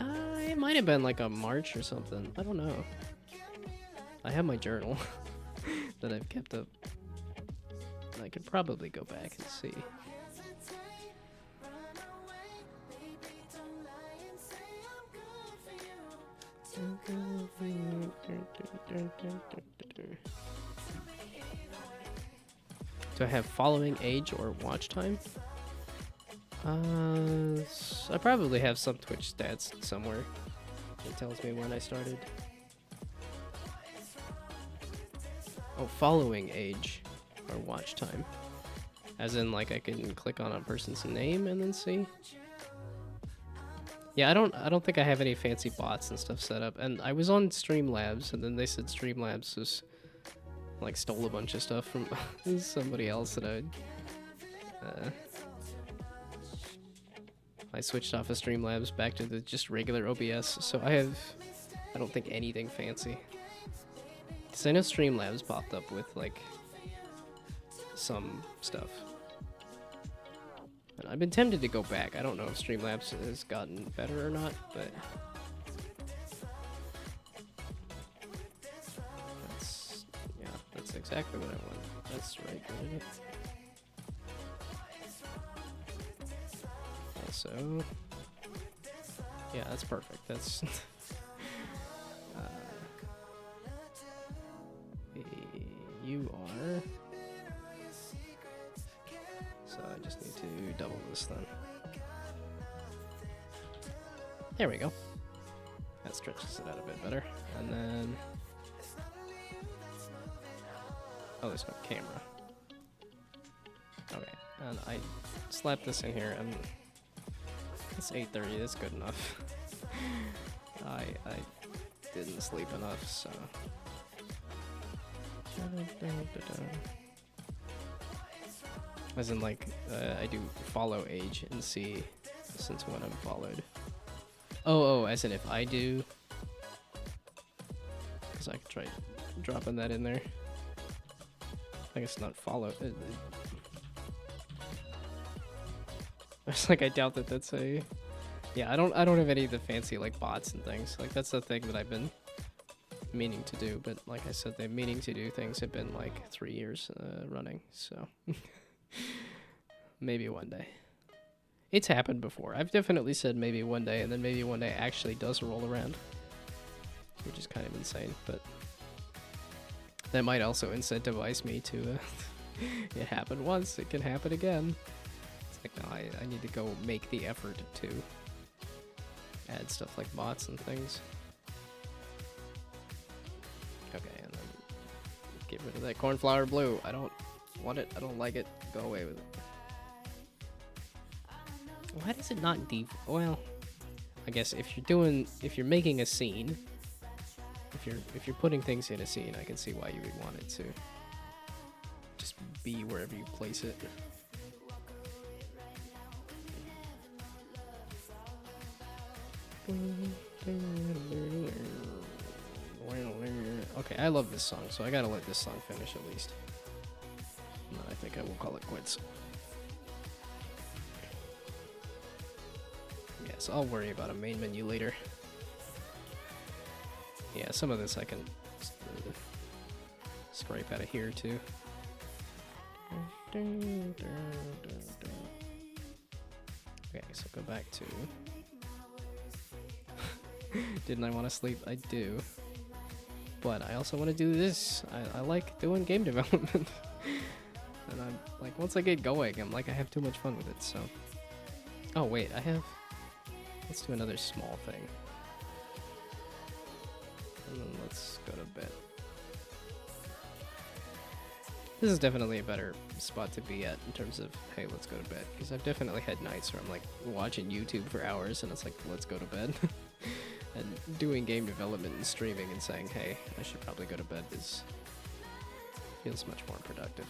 It might have been like a March or something. I don't know. I have my journal that I've kept up. I could probably go back and see. Do I have following age or watch time? I probably have some Twitch stats somewhere. It tells me when I started. Oh, following age or watch time. As in, like, I can click on a person's name and then see. Yeah, I don't think I have any fancy bots and stuff set up. And I was on Streamlabs, and then they said Streamlabs was like stole a bunch of stuff from somebody else that I switched off of Streamlabs back to the just regular OBS, so I don't think anything fancy. Cause I know Streamlabs popped up with like some stuff. And I've been tempted to go back. I don't know if Streamlabs has gotten better or not, but that's exactly what I want. That's right, isn't it? Also, yeah, that's perfect. That's you are. So I just need to double this then. There we go. That stretches it out a bit better. And then, oh, there's no camera. Okay, and I slapped this in here, and it's 8:30. That's good enough. I didn't sleep enough, so. As in, like, I do follow age and see since when I'm followed. Oh, as in if I do. Because I could try dropping that in there. I guess not follow. It's like I doubt that that's a. Yeah, I don't have any of the fancy like bots and things. Like that's the thing that I've been meaning to do, but like I said, the meaning to do things have been like 3 years running, so maybe one day. It's happened before. I've definitely said maybe one day, and then maybe one day actually does roll around, which is kind of insane, but that might also incentivize me to it happened once, it can happen again. It's like, no, I need to go make the effort to add stuff like bots and things. Okay, and then get rid of that cornflower blue. I don't want it. I don't like it. Go away with it. Why does it not well, I guess if you're making a scene, if you're putting things in a scene, I can see why you would want it to just be wherever you place it. Okay, I love this song, so I gotta let this song finish at least. And then I think I will call it quits. Yeah, so I'll worry about a main menu later. Yeah, some of this I can scrape out of here too. Okay, so go back to... Didn't I want to sleep? I do. But I also want to do this. I like doing game development. And I'm like, once I get going, I'm like, I have too much fun with it, so... Oh, wait, I have... Let's do another small thing. And then let's go to bed. This is definitely a better spot to be at in terms of, hey, let's go to bed. Because I've definitely had nights where I'm like watching YouTube for hours and it's like, let's go to bed. And doing game development and streaming and saying, hey, I should probably go to bed feels much more productive.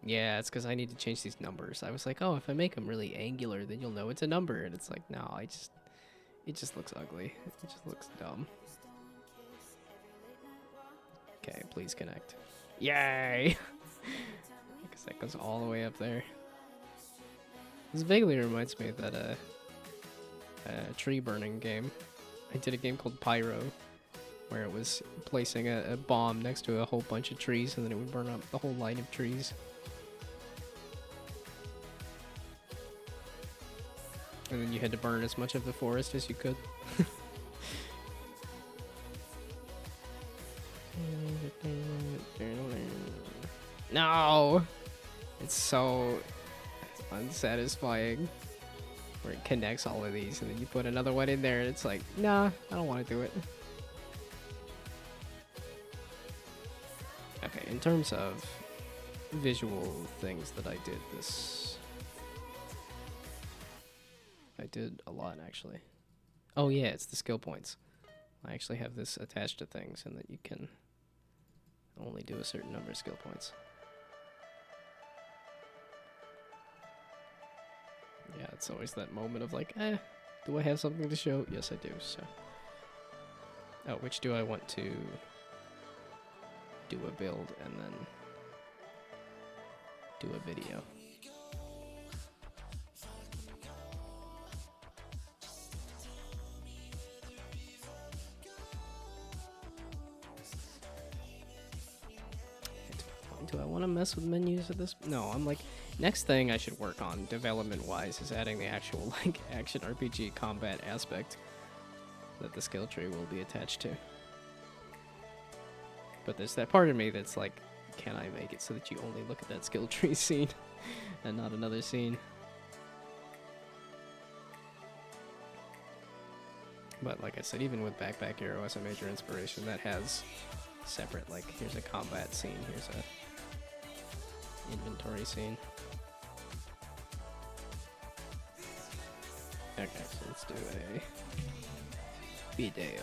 Yeah, it's because I need to change these numbers. I was like, oh, if I make them really angular, then you'll know it's a number. And it's like, no, it just looks ugly. It just looks dumb. Okay, please connect. Yay! Because that goes all the way up there. This vaguely reminds me of that tree burning game. I did a game called Pyro, where it was placing a bomb next to a whole bunch of trees, and then it would burn up the whole line of trees. And then you had to burn as much of the forest as you could. No! It's so unsatisfying. Where it connects all of these, and then you put another one in there, and it's like, nah, I don't want to do it. Okay, in terms of visual things that I did I did a lot, actually. Oh yeah, it's the skill points. I actually have this attached to things, and that you can only do a certain number of skill points. Yeah, it's always that moment of like, do I have something to show? Yes, I do, so. Oh, which do I want to do a build and then do a video? Do I want to mess with menus at this? No, I'm like, next thing I should work on development-wise is adding the actual like action RPG combat aspect that the skill tree will be attached to. But there's that part of me that's like, can I make it so that you only look at that skill tree scene and not another scene? But like I said, even with Backpack Hero as a major inspiration, that has separate, like, here's a combat scene, here's a inventory scene. Okay, so let's do a video.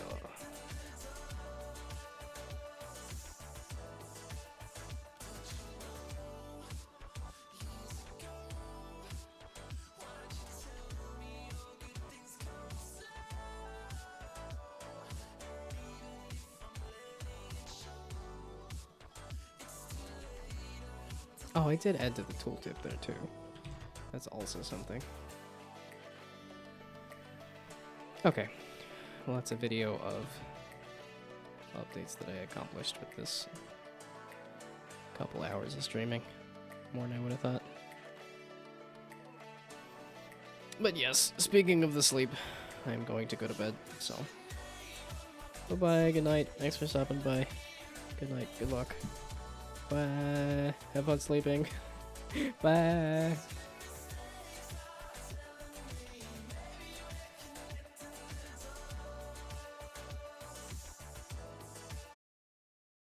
Oh, I did add to the tooltip there too. That's also something. Okay. Well, that's a video of updates that I accomplished with this couple hours of streaming. More than I would have thought. But yes, speaking of the sleep, I'm going to go to bed, so. Bye-bye, good night. Thanks for stopping by. Good night, good luck. Bye. Have fun sleeping. Bye.